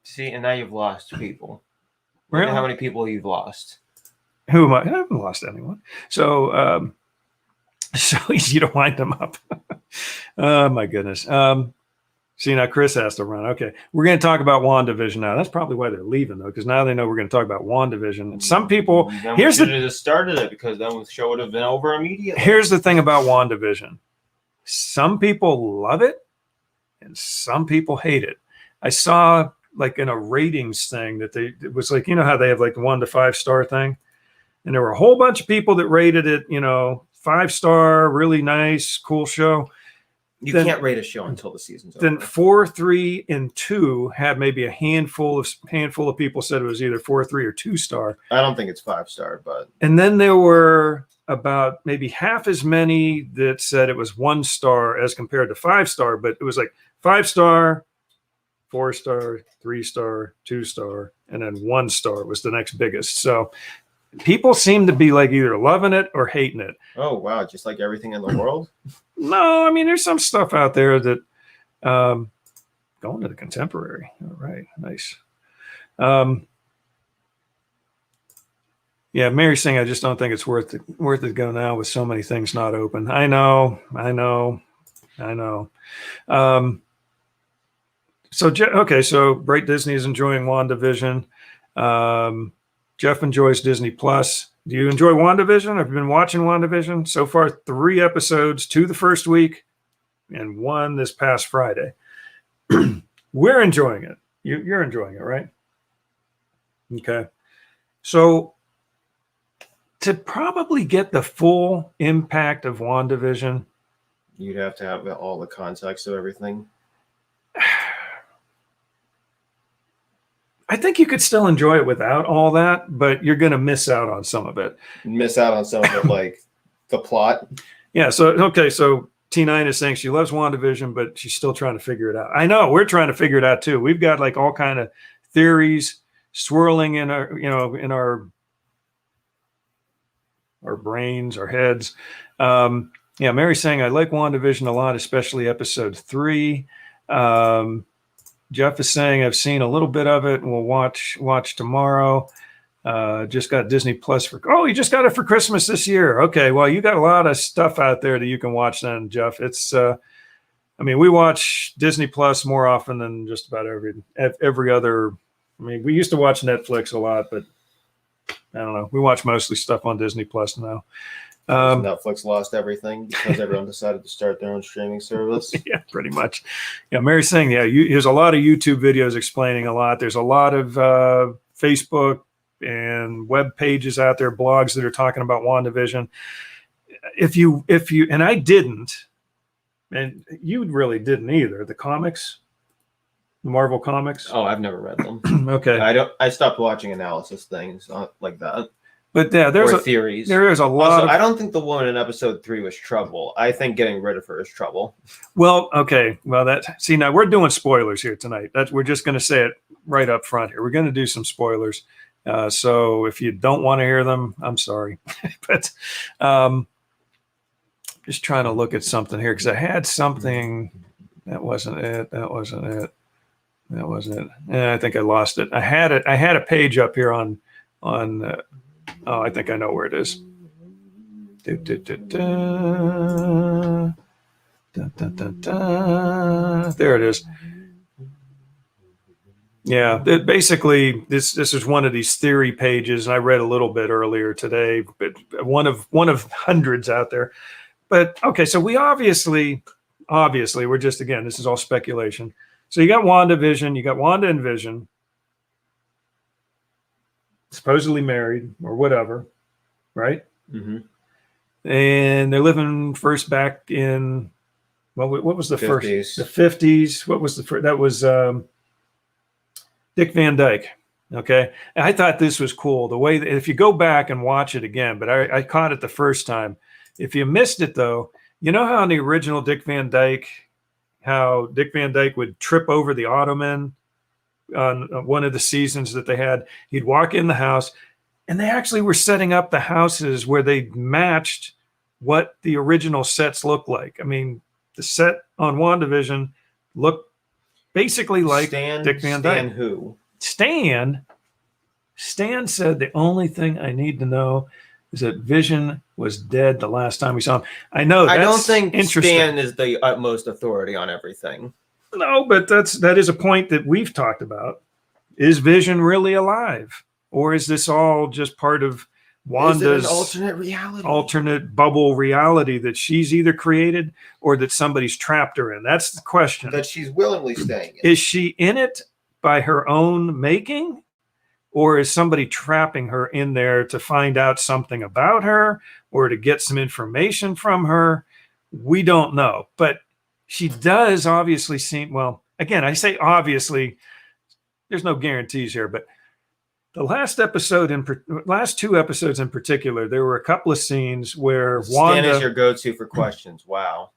See, and now you've lost people. Really? How many people you've lost? Who am I? I haven't lost anyone. So, so easy to wind them up. Oh my goodness. See, now Chris has to run. Okay. We're going to talk about WandaVision now. That's probably why they're leaving though, because now they know we're going to talk about WandaVision. And some people, then we should have just started it, because then the show would have been over immediately. Here's the thing about WandaVision. Some people love it and some people hate it. I saw like in a ratings thing that it was like, how they have like the 1 to 5 star thing. And there were a whole bunch of people that rated it, 5 star, really nice, cool show. You can't rate a show until the season's over. Then 4, 3, and 2 had maybe a handful of people said it was either 4, 3, or 2 star. I don't think it's 5 star, but. And then there were about maybe half as many that said it was 1 star as compared to 5 star, but it was like 5 star, 4 star, 3 star, 2 star, and then 1 star was the next biggest. So people seem to be like either loving it or hating it. Oh, wow. Just like everything in the world? No, I mean, there's some stuff out there that going to the Contemporary. All right. Nice. Yeah, Mary's saying I just don't think it's worth it to go now with so many things not open. I know. So Bright Disney is enjoying WandaVision. Jeff enjoys Disney Plus. Do you enjoy WandaVision? Have you been watching WandaVision? So far, 3 episodes, 2 the first week, and 1 this past Friday. We're enjoying it. You're enjoying it, right? Okay. So to probably get the full impact of WandaVision, you'd have to have all the context of everything. I think you could still enjoy it without all that, but you're going to miss out on some of it. Miss out on some of it, like the plot. Yeah. So T9 is saying she loves WandaVision, but she's still trying to figure it out. I know we're trying to figure it out too. We've got like all kind of theories swirling in our brains, our heads. Yeah, Mary's saying I like WandaVision a lot, especially episode 3. Jeff is saying I've seen a little bit of it and we'll watch tomorrow. Just got Disney Plus you just got it for Christmas this year. Okay, well, you got a lot of stuff out there that you can watch then, Jeff. It's we watch Disney Plus more often than just about every other. I mean, we used to watch Netflix a lot, but I don't know. We watch mostly stuff on Disney Plus now. Netflix lost everything because everyone decided to start their own streaming service. Yeah, pretty much. Yeah, Mary's saying, there's a lot of YouTube videos explaining a lot. There's a lot of Facebook and web pages out there, blogs that are talking about WandaVision. If you, and I didn't, and you really didn't either, the comics, the Marvel comics. Oh, I've never read them. Okay. I stopped watching analysis things like that. But yeah, there's theories. There is a lot. Also, I don't think the woman in episode 3 was trouble. I think getting rid of her is trouble. Well, okay. Well, now we're doing spoilers here tonight. We're just going to say it right up front here. We're going to do some spoilers. So if you don't want to hear them, I'm sorry. But just trying to look at something here because I had something That wasn't it. That wasn't it. That wasn't it. I think I lost it. I had it. I had a page up here on. Oh, I think I know where it is. There it is. Yeah, basically, this is one of these theory pages, and I read a little bit earlier today, but one of hundreds out there. But okay, so we obviously, we're just, again, this is all speculation. So you got WandaVision, you got Wanda and Vision, supposedly married or whatever, right? Mm-hmm. And they're living first back in, well, what was the 50s. first? The 50s. What was the first? That was Dick Van Dyke. Okay. And I thought this was cool. The way that, if you go back and watch it again, but I caught it the first time. If you missed it though, you know how in the original Dick Van Dyke, how Dick Van Dyke would trip over the ottoman on one of the seasons that they had. He'd walk in the house, and they actually were setting up the houses where they matched what the original sets looked like. I mean, the set on WandaVision looked basically like Dick Van Dyke. Stan who? Stan said, the only thing I need to know is that Vision was dead the last time we saw him. I know that's I don't think interesting. Stan is the utmost authority on everything. No, but that is a point that we've talked about. Is Vision really alive? Or is this all just part of Wanda's alternate bubble reality that she's either created or that somebody's trapped her in? That's the question. That she's willingly staying in. Is she in it by her own making? Or is somebody trapping her in there to find out something about her or to get some information from her? We don't know. But she does obviously seem, well, again, I say obviously, there's no guarantees here, but the last two episodes in particular, there were a couple of scenes where Wanda... Stan is your go-to for questions. Wow.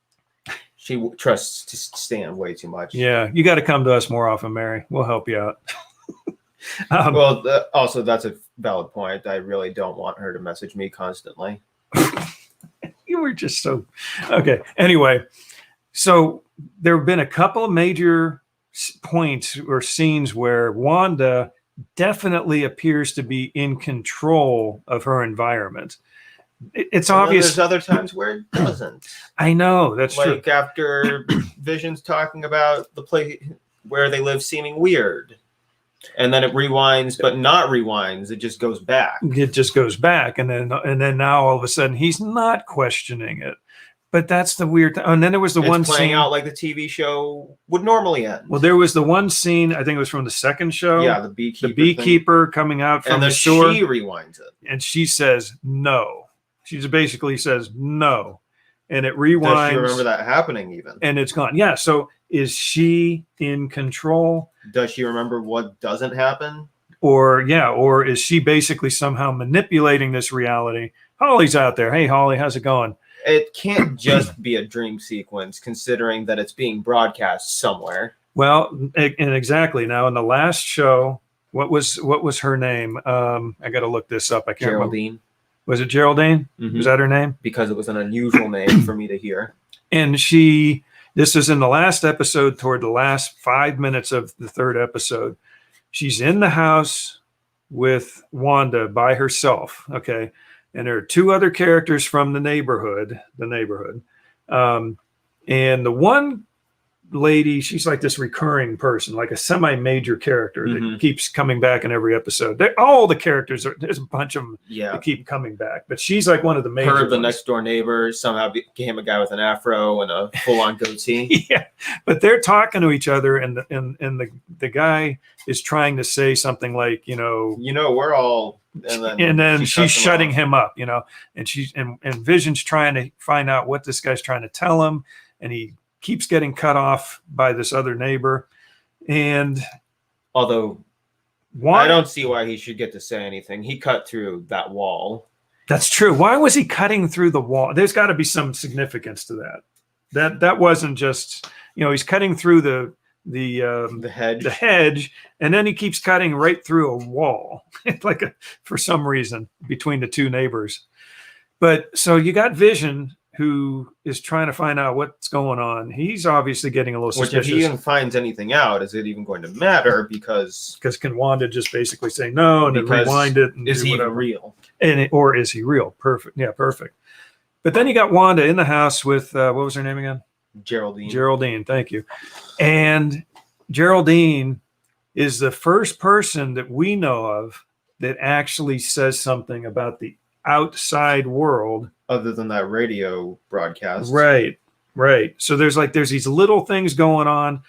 She trusts Stan way too much. Yeah, you got to come to us more often, Mary. We'll help you out. Also, that's a valid point. I really don't want her to message me constantly. You were just so... Okay, anyway, so there have been a couple of major points or scenes where Wanda definitely appears to be in control of her environment. It's obvious. There's other times where it doesn't. I know, that's true. Like after Vision's talking about the place where they live seeming weird. And then it rewinds, but not rewinds. It just goes back. It just goes back. And then now all of a sudden he's not questioning it. But that's the weird thing. And then there was the one playing scene out like the TV show would normally end. Well, there was the one scene, I think it was from the second show. Yeah, the beekeeper. The beekeeper coming out from the sewer. sewer. She rewinds it. And she says no. She just basically says no. And it rewinds. Does she remember that happening even? And it's gone. Yeah. So is she in control? Does she remember what doesn't happen? Or is she basically somehow manipulating this reality? Holly's out there. Hey, Holly, how's it going? It can't just be a dream sequence, considering that it's being broadcast somewhere. Well, and exactly. Now, in the last show, what was her name? I got to look this up. I can't remember. Geraldine. Was it Geraldine? Mm-hmm. Was that her name? Because it was an unusual name for me to hear. And this is in the last episode, toward the last 5 minutes of the third episode. She's in the house with Wanda by herself. Okay. And there are two other characters from the neighborhood. And the one lady, she's like this recurring person, like a semi-major character that keeps coming back in every episode. All the characters, there's a bunch of them that keep coming back. But she's like one of the major the next door neighbor, somehow became a guy with an afro and a full-on goatee. Yeah, but they're talking to each other, and the guy is trying to say something like, we're all... And then she's shutting him up, and Vision's trying to find out what this guy's trying to tell him, and he keeps getting cut off by this other neighbor. And although I don't see why he should get to say anything. He cut through that wall. That's true. Why was he cutting through the wall? There's got to be some significance to that. That wasn't just, he's cutting through the hedge, and then he keeps cutting right through a wall, for some reason, between the two neighbors. But so you got Vision who is trying to find out what's going on. He's obviously getting a little Which, suspicious. if he even finds anything out, is it even going to matter? Because can Wanda just basically say no and then rewind it? And is do he whatever? even real? Or is he real? Perfect. Yeah, perfect. But then you got Wanda in the house with what was her name again? Geraldine. Geraldine. Thank you. And Geraldine is the first person that we know of that actually says something about the outside world, other than that radio broadcast. Right. So there's these little things going on.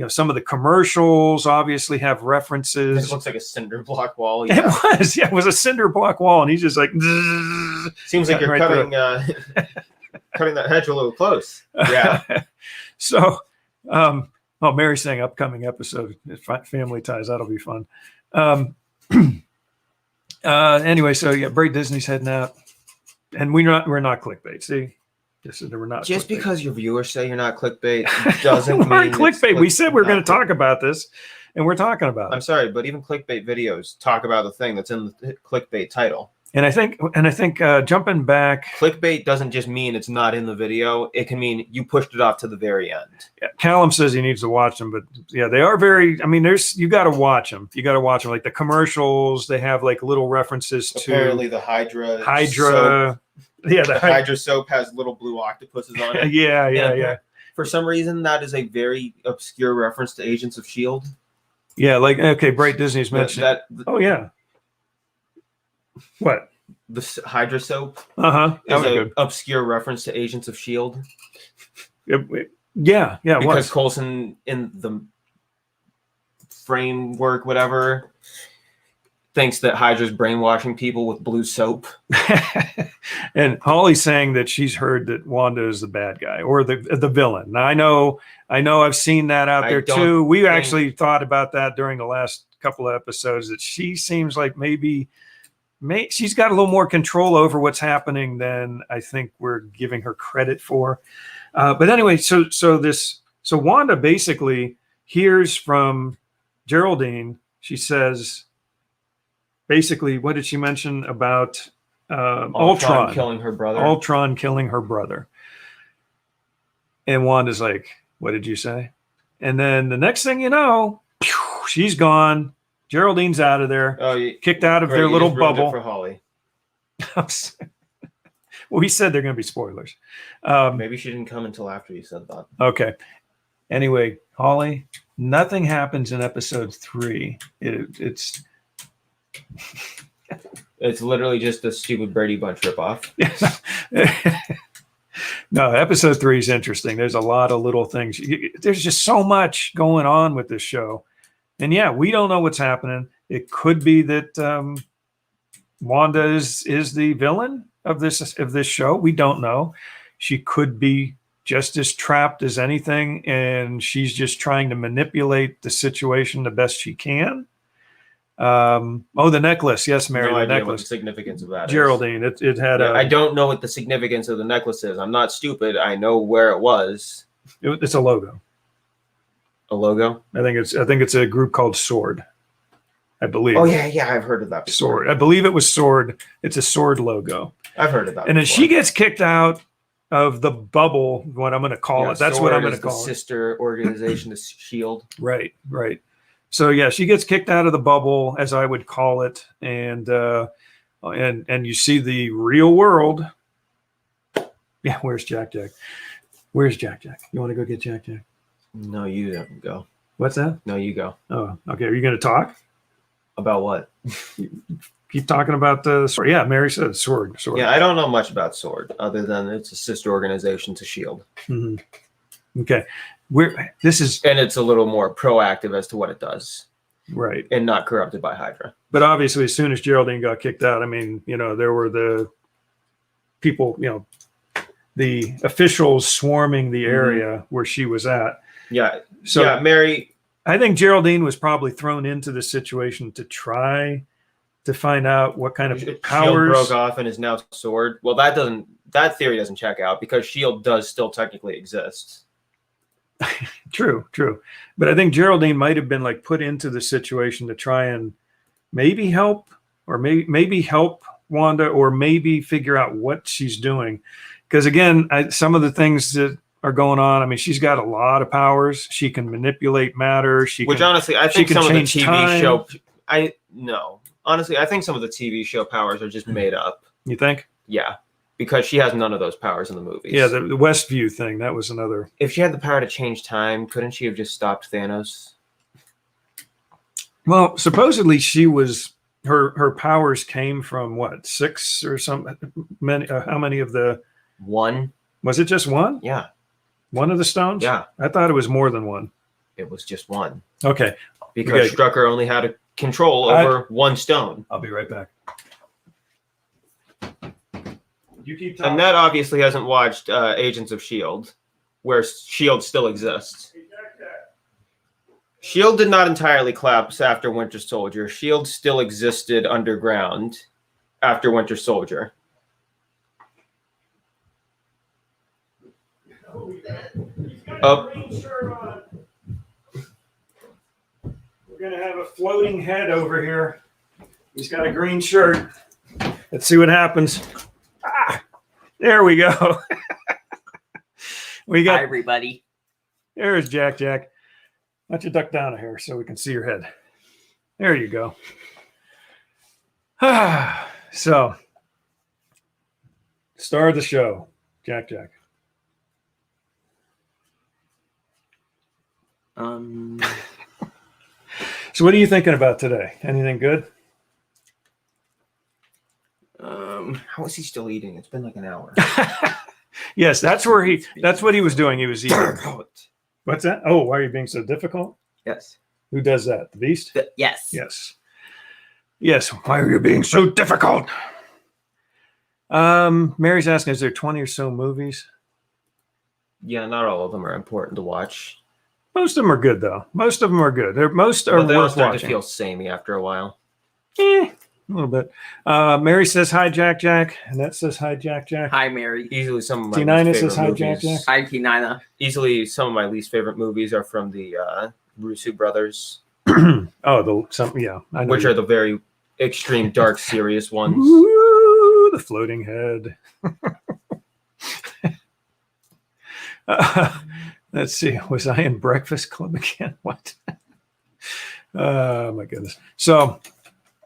Some of the commercials obviously have references. It looks like a cinder block wall. Yeah. It was a cinder block wall, and he's just like, seems like you're cutting cutting that hedge a little close. Yeah. So Mary's saying upcoming episode, Family Ties, that'll be fun. Anyway, so yeah, Bray Disney's heading out, and we're not clickbait. See, we're not. Just clickbait. Because your viewers say you're not clickbait doesn't we mean clickbait. We said we're going to talk about this, and we're talking about it. I'm sorry, but even clickbait videos talk about the thing that's in the clickbait title. And I think jumping back, clickbait doesn't just mean it's not in the video. It can mean you pushed it off to the very end. Yeah, Callum says he needs to watch them, but yeah, they are very. I mean, you got to watch them. You got to watch them. Like the commercials, they have like little references to apparently the Hydra. Soap. Yeah, the Hydra soap has little blue octopuses on it. Yeah. For some reason, that is a very obscure reference to Agents of S.H.I.E.L.D. Yeah, Bright Disney's mentioned that. Oh yeah. What? The Hydra soap is an obscure reference to Agents of S.H.I.E.L.D. Yeah. Because Coulson in the framework, whatever, thinks that Hydra's brainwashing people with blue soap. And Holly's saying that she's heard that Wanda is the bad guy or the villain. Now I know I've seen that out there too. We actually thought about that during the last couple of episodes, that she seems like maybe she's got a little more control over what's happening than I think we're giving her credit for. But anyway, so Wanda basically hears from Geraldine. She says, basically, what did she mention about Ultron killing her brother? Ultron killing her brother. And Wanda's like, what did you say? And then the next thing you know, she's gone. Geraldine's out of there, kicked out of their little bubble. For Holly. Well, he said they're going to be spoilers. Maybe she didn't come until after you said that. Okay. Anyway, Holly, nothing happens in episode 3. It's literally just a stupid Brady Bunch ripoff. No, episode 3 is interesting. There's a lot of little things. There's just so much going on with this show. And yeah, we don't know what's happening. It could be that Wanda is the villain of this show. We don't know. She could be just as trapped as anything, and she's just trying to manipulate the situation the best she can. The necklace. Yes, Mary, no the idea necklace. What the significance of that Geraldine. is. It had I don't know what the significance of the necklace is. I'm not stupid. I know where it was. It's a logo. A logo? I think it's a group called Sword, I believe. Oh yeah, I've heard of that before. Sword. I believe it was Sword. It's a Sword logo. I've heard of that. And then she gets kicked out of the bubble, what I'm going to call it. That's what I'm going to call it. Sister organization to S.H.I.E.L.D. Right. So yeah, she gets kicked out of the bubble, as I would call it, and you see the real world. Yeah, where's Jack? Where's Jack? You want to go get Jack? No, you don't go. What's that? No, you go. Oh, okay. Are you going to talk about what? Keep talking about the sword. Yeah, Mary said sword. Yeah, I don't know much about Sword other than it's a sister organization to S.H.I.E.L.D. Mm-hmm. Okay, and it's a little more proactive as to what it does, right? And not corrupted by Hydra. But obviously, as soon as Geraldine got kicked out, I mean, there were the people, the officials swarming the area where she was at. Yeah. So yeah, Mary. I think Geraldine was probably thrown into the situation to try to find out what kind of powers. S.H.I.E.L.D. broke off and is now Sword. Well, that theory doesn't check out because S.H.I.E.L.D. does still technically exist. True. But I think Geraldine might have been put into the situation to try and maybe help, or maybe help Wanda, or maybe figure out what she's doing. because again, some of the things that are going on. I mean, she's got a lot of powers. She can manipulate matter. Honestly, I think some of the TV time. show. Honestly, I think some of the TV show powers are just made up. You think? Yeah, because she has none of those powers in the movies. Yeah, the Westview thing, that was another. If she had the power to change time, couldn't she have just stopped Thanos? Well, supposedly she was her powers came from what, 6 or something? How many of the 1? Was it just 1? Yeah. One of the stones? Yeah. I thought it was more than 1. It was just 1. Okay. Because Strucker only had a control over 1 stone. I'll be right back. You keep talking. And that obviously hasn't watched Agents of S.H.I.E.L.D., where S.H.I.E.L.D. still exists. S.H.I.E.L.D. did not entirely collapse after Winter Soldier. S.H.I.E.L.D. still existed underground after Winter Soldier. Up. We're going to have a floating head over here. He's got a green shirt. Let's see what happens. There we go. We got. Hi, everybody. There's Jack. Why don't you duck down here so we can see your head? There you go. So, star of the show, Jack. So what are you thinking about today? Anything good? How is he still eating? It's been like an hour. Yes, that's what he was doing. He was eating. What's that? Oh, why are you being so difficult? Yes. Who does that? The Beast? Yes. Yes. Why are you being so difficult? Mary's asking, is there 20 or so movies? Yeah, not all of them are important to watch. Most of them are good, though. Most of them are good. Most are they all worth start watching. to feel samey after a while. A little bit. Mary says hi, Jack. Annette says hi, Jack. Hi, Mary. Easily some of my T9 least says favorite hi, movies. Jack. Hi, T9. Easily some of my least favorite movies are from the Russo brothers. I know. Which are the very extreme, dark, serious ones. Ooh, the floating head. Let's see. Was I in Breakfast Club again? What? Oh, my goodness. So,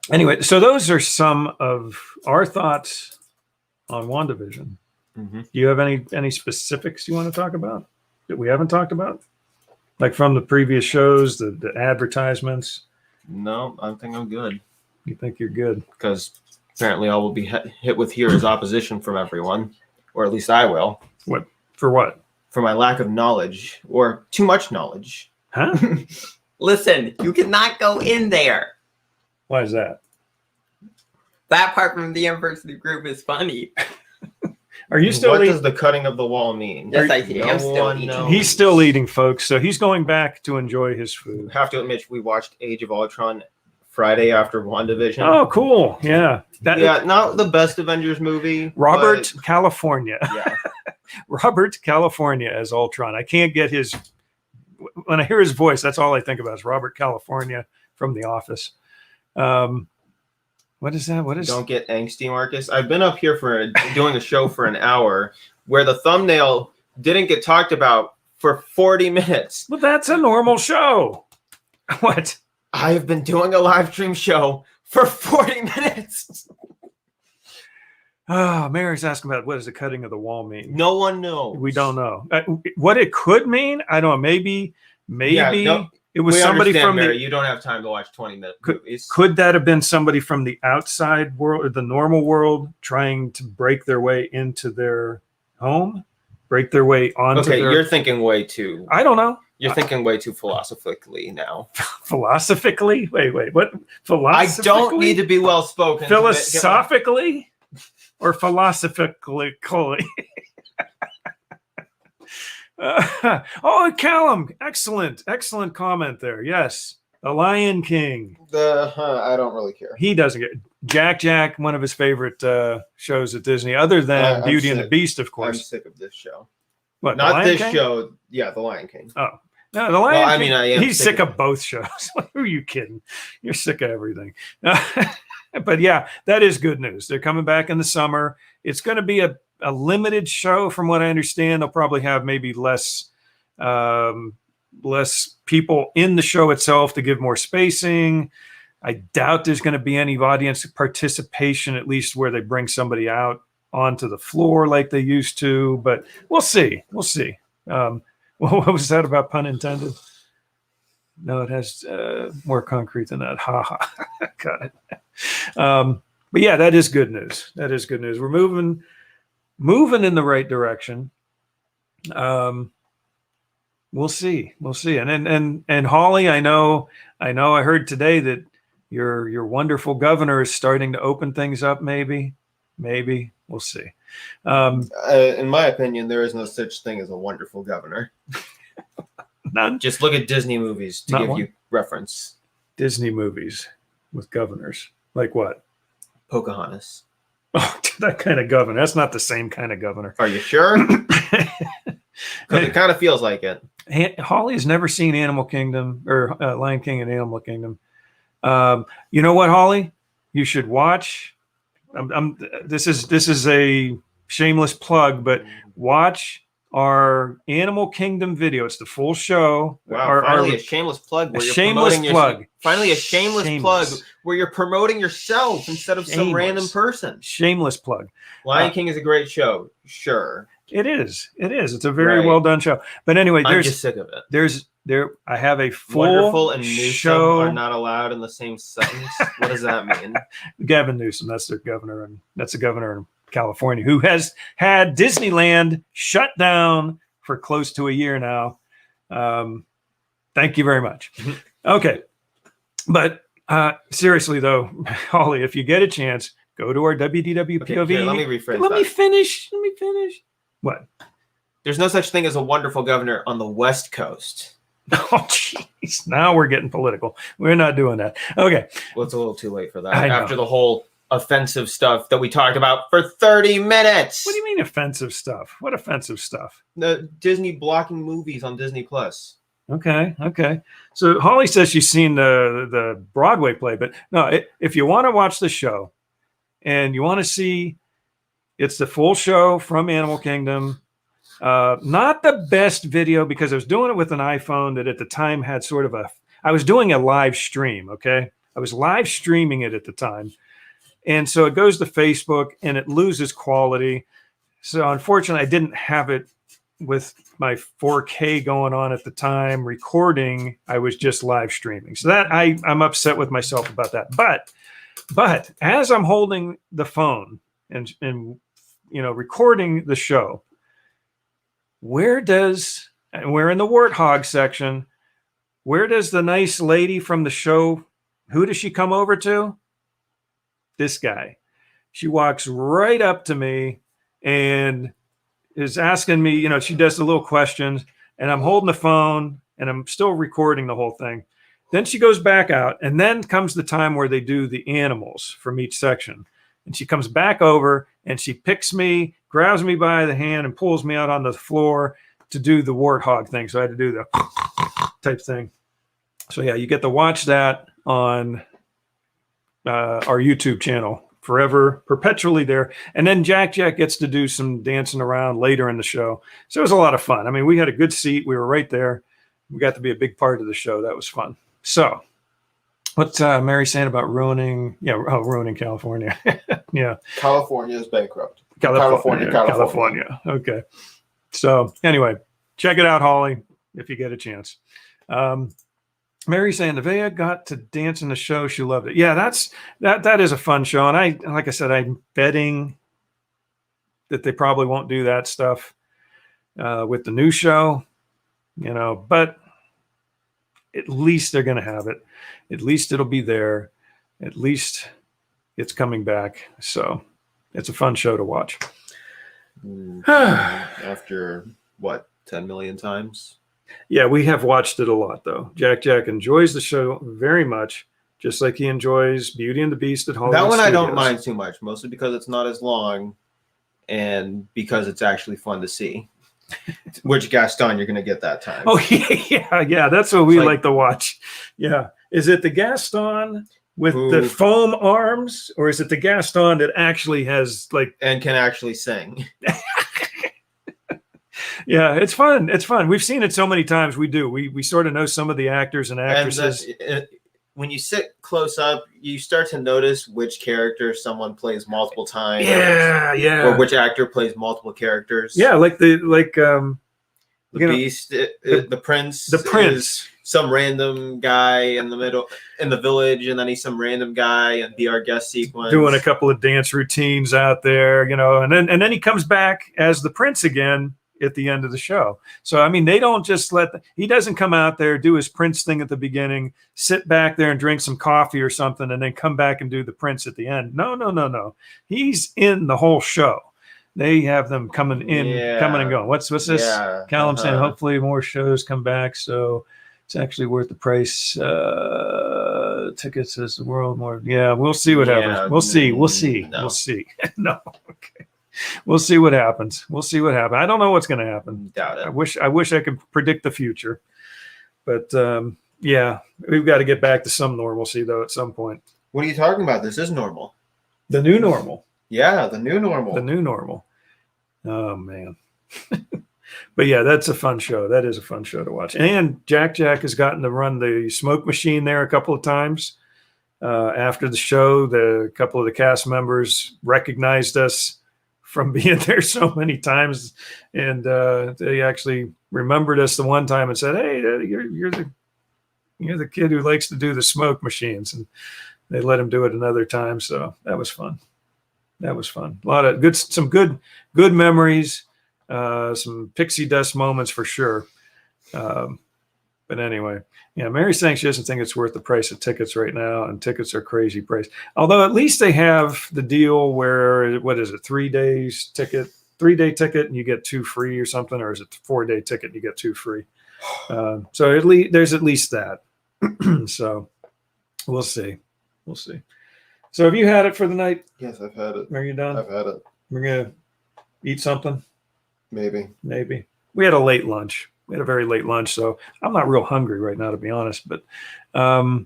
anyway, those are some of our thoughts on WandaVision. Mm-hmm. Do you have any specifics you want to talk about that we haven't talked about? Like from the previous shows, the advertisements? No, I think I'm good. You think you're good? Because apparently I will be hit with here as opposition from everyone. Or at least I will. What? For what? For my lack of knowledge. Or too much knowledge. Huh? Listen, you cannot go in there. Why is that? That part from the university group is funny. Are you still What eating? does the cutting of the wall mean? Yes, I do. I'm still one eating. knows. He's still eating, folks. So he's going back to enjoy his food. I have to admit, we watched Age of Ultron Friday after WandaVision. Oh, cool. Yeah. Not the best Avengers movie. Robert California. Yeah. Robert California as Ultron. I can't get his. When I hear his voice, that's all I think about is Robert California from The Office. What is that? What is? Don't get angsty, Marcus. I've been up here for doing a show for an hour where the thumbnail didn't get talked about for 40 minutes. Well, that's a normal show. What? I have been doing a live stream show for 40 minutes. Oh, Mary's asking about what does the cutting of the wall mean? No one knows. We don't know. What it could mean, I don't know. Maybe no, it was we somebody understand, from Mary, you don't have time to watch 20-minute movies. Could that have been somebody from the outside world, or the normal world, trying to break their way into their home, break their way onto? Okay, you're thinking way too. I don't know. You're thinking way too philosophically now. Philosophically? Wait. What? Philosophically? I don't need to be well spoken. Philosophically or philosophically? Oh, Callum! Excellent comment there. Yes, The Lion King. I don't really care. He doesn't get Jack. One of his favorite shows at Disney, other than Beauty and the Beast, of I'm course. sick of this show. What? Not this King? show. Yeah, The Lion King. Oh. No, The Lion King. I mean, I am he's sick of both shows. Who are you kidding? You're sick of everything. But yeah, that is good news. They're coming back in the summer. It's going to be a limited show, from what I understand. They'll probably have maybe less people in the show itself to give more spacing. I doubt there's going to be any audience participation, at least where they bring somebody out onto the floor like they used to. But we'll see. We'll see. What was that about, pun intended? No, it has more concrete than that. Ha ha. Got it. But yeah, that is good news. That is good news. We're moving in the right direction. We'll see. We'll see. And Holly, I know. I heard today that your wonderful governor is starting to open things up. Maybe. We'll see. In my opinion, there is no such thing as a wonderful governor. None. Just look at Disney movies to give you reference. Disney movies with governors. Like what? Pocahontas. Oh, that kind of governor. That's not the same kind of governor. Are you sure? Because it kind of feels like it. Holly has never seen Animal Kingdom or Lion King and Animal Kingdom. You know what, Holly? You should watch. This is a shameless plug, but watch our Animal Kingdom video. It's the full show. Wow! Finally, a shameless plug. Where finally, a shameless plug where you're promoting yourself instead of some random person. Shameless plug. Lion King is a great show. Sure, it is. It's a very well done show. But anyway, I'm just sick of it. I have a full Wonderful and Newsom show. Are not allowed in the same sentence. What does that mean? Gavin Newsom, that's their governor, and that's the governor in California who has had Disneyland shut down for close to a year now. Thank you very much. Okay, but seriously though, Holly, if you get a chance, go to our WDWpov. Okay, here, let me rephrase. Let me finish. What? There's no such thing as a wonderful governor on the West Coast. Oh, jeez. Now we're getting political. We're not doing that. Okay. Well, it's a little too late for that. After the whole offensive stuff that we talked about for 30 minutes. What do you mean offensive stuff? What offensive stuff? The Disney blocking movies on Disney Plus. Okay. So Holly says she's seen the Broadway play, but no, if you want to watch the show and you want to see, it's the full show from Animal Kingdom. Not the best video because I was doing it with an iPhone that at the time had sort of I was doing a live stream. Okay. I was live streaming it at the time. And so it goes to Facebook and it loses quality. So unfortunately I didn't have it with my 4K going on at the time recording. I was just live streaming. So that I'm upset with myself about that. But as I'm holding the phone and recording the show, we're in the warthog section, where does the nice lady from the show, who does she come over to? This guy. She walks right up to me and is asking me, she does the little questions, and I'm holding the phone and I'm still recording the whole thing. Then she goes back out, and then comes the time where they do the animals from each section. And she comes back over and she picks me, grabs me by the hand and pulls me out on the floor to do the warthog thing. So I had to do the type thing. So yeah, you get to watch that on our YouTube channel forever, perpetually there. And then Jack gets to do some dancing around later in the show. So it was a lot of fun. I mean, we had a good seat. We were right there. We got to be a big part of the show. That was fun. So what's Mary saying about ruining California? Yeah. California is bankrupt. California. Okay. So anyway, check it out, Holly, if you get a chance. Mary saying Nevaeh got to dance in the show. She loved it. Yeah, that is a fun show. And like I said, I'm betting that they probably won't do that stuff with the new show, but at least they're going to have it. At least it'll be there. At least it's coming back. So it's a fun show to watch. After what, 10 million times? Yeah, we have watched it a lot, though. Jack enjoys the show very much, just like he enjoys Beauty and the Beast at Hollywood That one Studios. I don't mind too much, mostly because it's not as long and because it's actually fun to see. Which Gaston you're going to get that time. Oh, yeah. That's what we like to watch. Yeah. Is it the Gaston? with the foam arms, or is it the Gaston that actually has like and can actually sing? Yeah, it's fun. It's fun. We've seen it so many times. We sort of know some of the actors and actresses. And when you sit close up, you start to notice which character someone plays multiple times. Yeah. Or which actor plays multiple characters. Yeah, like the Beast, the Prince. The Prince. Some random guy in the village, and then he's some random guy and be our guest sequence. Doing a couple of dance routines out there, and then he comes back as the Prince again at the end of the show. So I mean, they don't just he doesn't come out there, do his Prince thing at the beginning, sit back there and drink some coffee or something, and then come back and do the Prince at the end. No. He's in the whole show. They have them coming and going. What's this? Yeah. Callum saying hopefully more shows come back, so it's actually worth the price. Tickets as the world more. Yeah, we'll see what happens. We'll see. No. We'll see. No. Okay. We'll see what happens. I don't know what's going to happen. Doubt it. I wish I could predict the future, but yeah, we've got to get back to some normalcy though at some point. What are you talking about? This is normal. The new normal. Yeah, the new normal. The new normal. Oh man. But yeah, that's a fun show. That is a fun show to watch. And Jack has gotten to run the smoke machine there a couple of times. After the show, a couple of the cast members recognized us from being there so many times, and they actually remembered us the one time and said, "Hey, you're the kid who likes to do the smoke machines," and they let him do it another time. So that was fun. A lot of some good memories, some pixie dust moments for sure. But anyway, yeah, Mary's saying she doesn't think it's worth the price of tickets right now, and tickets are crazy price. Although at least they have the deal where, what is it, 3 days ticket, 3-day ticket, and you get 2 free or something, or is it 4-day ticket and you get 2 free? So at least there's at least that. So we'll see. So have you had it for the night? Yes, I've had it. Are you done? I've had it. We're gonna eat something. Maybe. We had a late lunch. We had a very late lunch, so I'm not real hungry right now, to be honest. But no,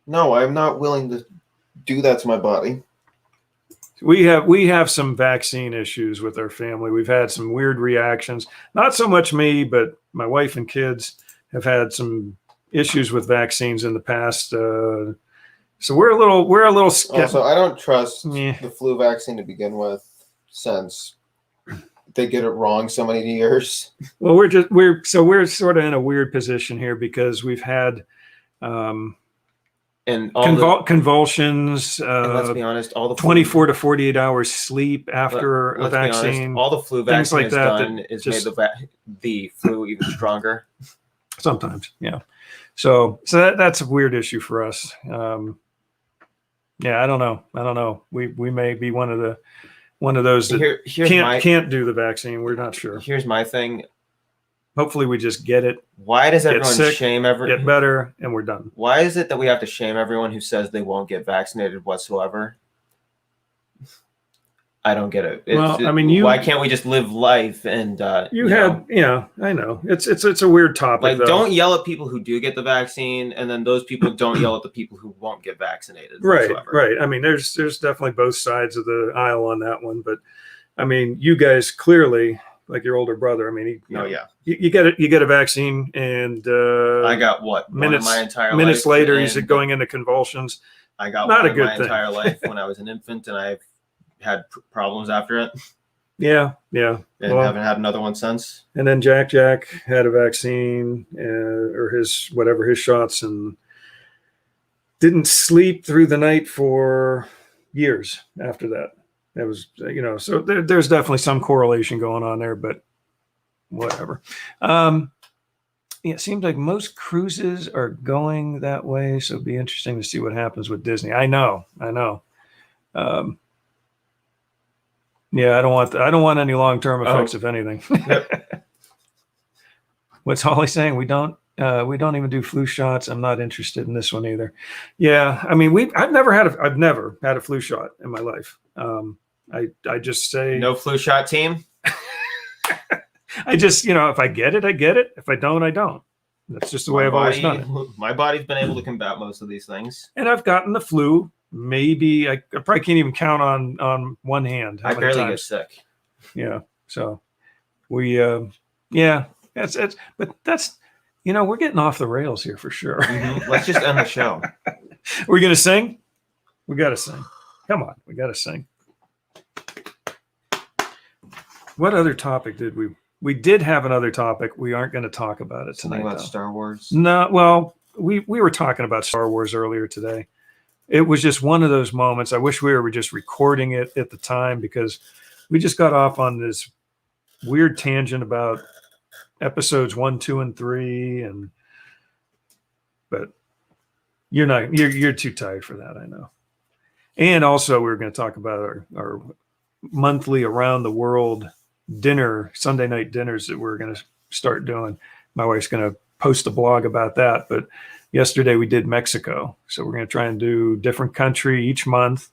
I'm not willing to do that to my body. We have some vaccine issues with our family. We've had some weird reactions. Not so much me, but my wife and kids have had some issues with vaccines in the past. So we're a little skeptical. Also, I don't trust the flu vaccine to begin with, since they get it wrong so many years. Well, we're sort of in a weird position here because we've had convulsions. And let's be honest, all the 24 to 48 hours sleep after a vaccine. Honest, all the flu vaccine like has that done is made the flu even stronger. Sometimes, yeah. So that's a weird issue for us. Yeah, I don't know. We may be one of those that can't do the vaccine. We're not sure. Here's my thing. Hopefully we just get it. Why does everyone shame everyone? Get better, and we're done. Why is it that we have to shame everyone who says they won't get vaccinated whatsoever? I don't get it. Why can't we just live life and I know. It's a weird topic. Like, don't yell at people who do get the vaccine, and then those people don't yell at the people who won't get vaccinated. Right. I mean, there's definitely both sides of the aisle on that one, but I mean, you guys clearly, like your older brother. I mean, you get a vaccine, and I got minutes later he's going into convulsions. I got not a good my entire life when I was an infant, and I've had problems after it. Yeah. And haven't had another one since. And then Jack had a vaccine or his shots, and didn't sleep through the night for years after that. That was, so there's definitely some correlation going on there, but whatever. It seems like most cruises are going that way, so it'd be interesting to see what happens with Disney. I know. Yeah, I don't want any long-term effects of anything. Yep. What's Holly saying? We don't even do flu shots. I'm not interested in this one either. Yeah, I mean, I've never had a flu shot in my life. I just say no flu shot team. I just, if I get it, I get it. If I don't, I don't. That's just the way I've always done it. My body's been able to combat most of these things. And I've gotten the flu. Maybe I probably can't even count on one hand. I barely get sick. Yeah. So we, that's, but that's, we're getting off the rails here for sure. Mm-hmm. Let's just end the show. We're going to sing? We got to sing. Come on. We got to sing. What other topic did we did have another topic. We aren't going to talk about it tonight. Something about Star Wars? No, well, we were talking about Star Wars earlier today. It was just one of those moments. I wish we were just recording it at the time because we just got off on this weird tangent about episodes 1, 2, and 3. But you're too tired for that, I know. And also we were going to talk about our monthly around the world dinner, Sunday night dinners that we're going to start doing. My wife's going to post a blog about that, but yesterday we did Mexico. So we're going to try and do different country each month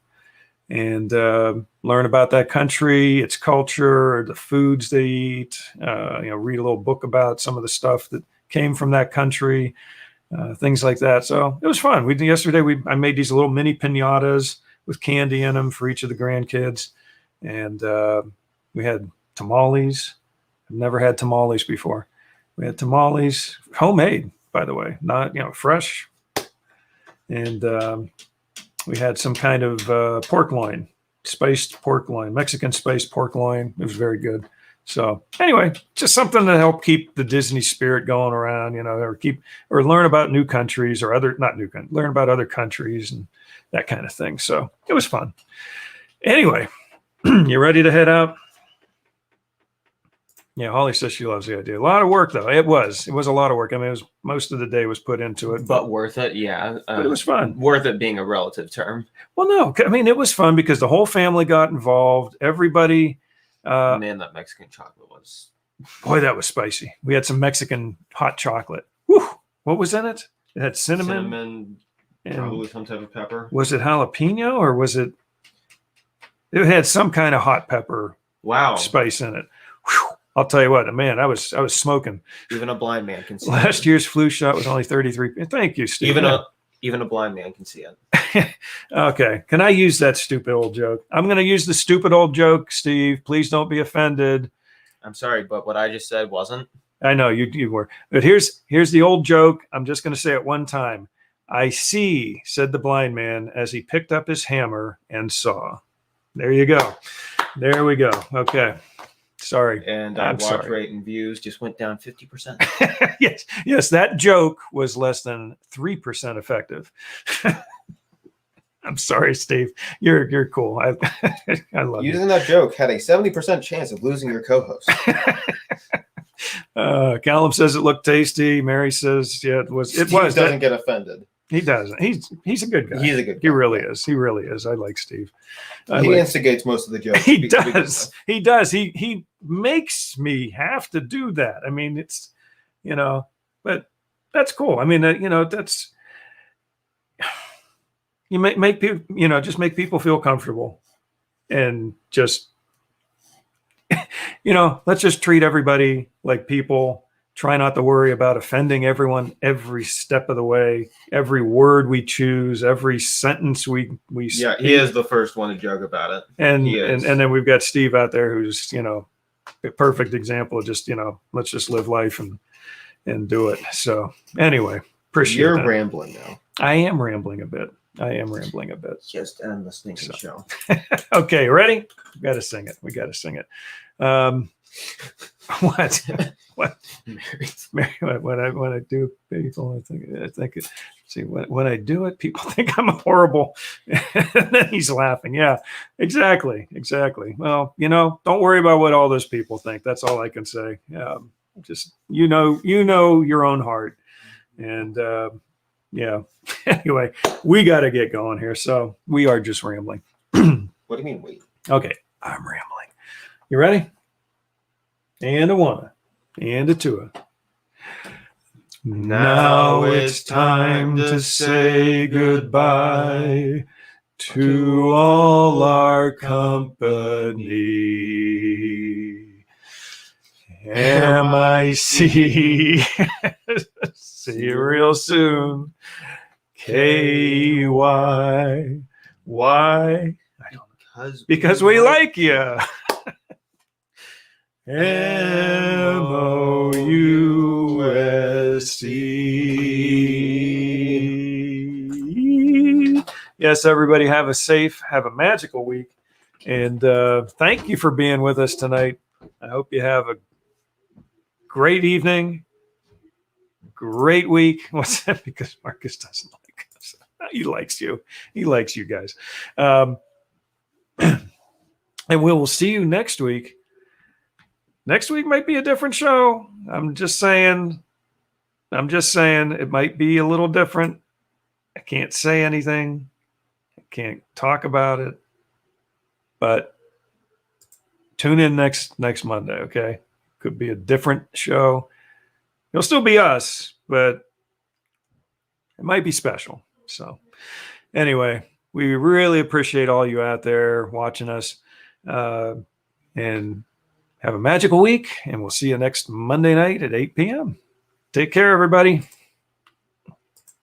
and learn about that country, its culture, the foods they eat, read a little book about some of the stuff that came from that country, things like that. So it was fun. I made these little mini piñatas with candy in them for each of the grandkids. And we had tamales. I've never had tamales before. We had tamales, homemade, by the way, not, fresh. And we had some kind of pork loin, spiced pork loin, Mexican spiced pork loin. It was very good. So anyway, just something to help keep the Disney spirit going around, or learn about new countries or learn about other countries and that kind of thing. So it was fun. Anyway, you ready to head out? Yeah, Holly says she loves the idea. A lot of work, though. It was a lot of work. I mean, most of the day was put into it. But worth it, yeah. But it was fun. Worth it being a relative term. Well, no. I mean, it was fun because the whole family got involved. Everybody. Man, that Mexican chocolate was... Boy, that was spicy. We had some Mexican hot chocolate. Whew. What was in it? It had cinnamon. And probably some type of pepper. Was it jalapeno or was it... It had some kind of hot pepper spice in it. Whew. I'll tell you what, man, I was smoking. Even a blind man can see it. Last year's flu shot was only 33. Thank you, Steve. Even a blind man can see it. Okay. Can I use that stupid old joke? I'm going to use the stupid old joke, Steve. Please don't be offended. I'm sorry, but what I just said wasn't. I know you were. But here's the old joke. I'm just going to say it one time. I see, said the blind man as he picked up his hammer and saw. There you go. There we go. Okay. Sorry. And watch rate and views just went down 50%. Yes, that joke was less than 3% effective. I'm sorry, Steve. You're cool. I love you. Using that joke had a 70% chance of losing your co-host. Callum says it looked tasty. Mary says, yeah, it was. Steve doesn't get offended. He doesn't. He's a good guy. He's a good guy. He really is. He really is. I like Steve. He instigates most of the jokes. He does. He does. He makes me have to do that. I mean, it's, but that's cool. I mean, that's, you make people, just make people feel comfortable and just, let's just treat everybody like people. Try not to worry about offending everyone every step of the way, every word we choose, every sentence we speak. Yeah, he is the first one to joke about it. And then we've got Steve out there who's, a perfect example of just, let's just live life and do it. So anyway, appreciate You're that. rambling now. I am rambling a bit. Just end the stinking show. Okay, ready? We got to sing it. What? Mary, when I do people, I think see when I do it, people think I'm horrible. And then he's laughing. Yeah, exactly. Well, don't worry about what all those people think. That's all I can say. Just your own heart, and yeah. Anyway, we got to get going here. So we are just rambling. What do you mean we? Okay, I'm rambling. You ready? And a one, and a two. Now it's time to say goodbye to all our company. M-I-C. See you real soon. K-Y. Why? I don't know. Because we like you. M-O-U-S-E. Yes, everybody have a magical week. And thank you for being with us tonight. I hope you have a great evening, great week. What's that? Because Marcus doesn't like us. He likes you. He likes you guys. And we will see you next week. Next week might be a different show. I'm just saying it might be a little different. I can't say anything. I can't talk about it. But tune in next Monday, okay? Could be a different show. It'll still be us, but it might be special. So anyway, we really appreciate all you out there watching us. And have a magical week, and we'll see you next Monday night at 8 p.m. Take care, everybody.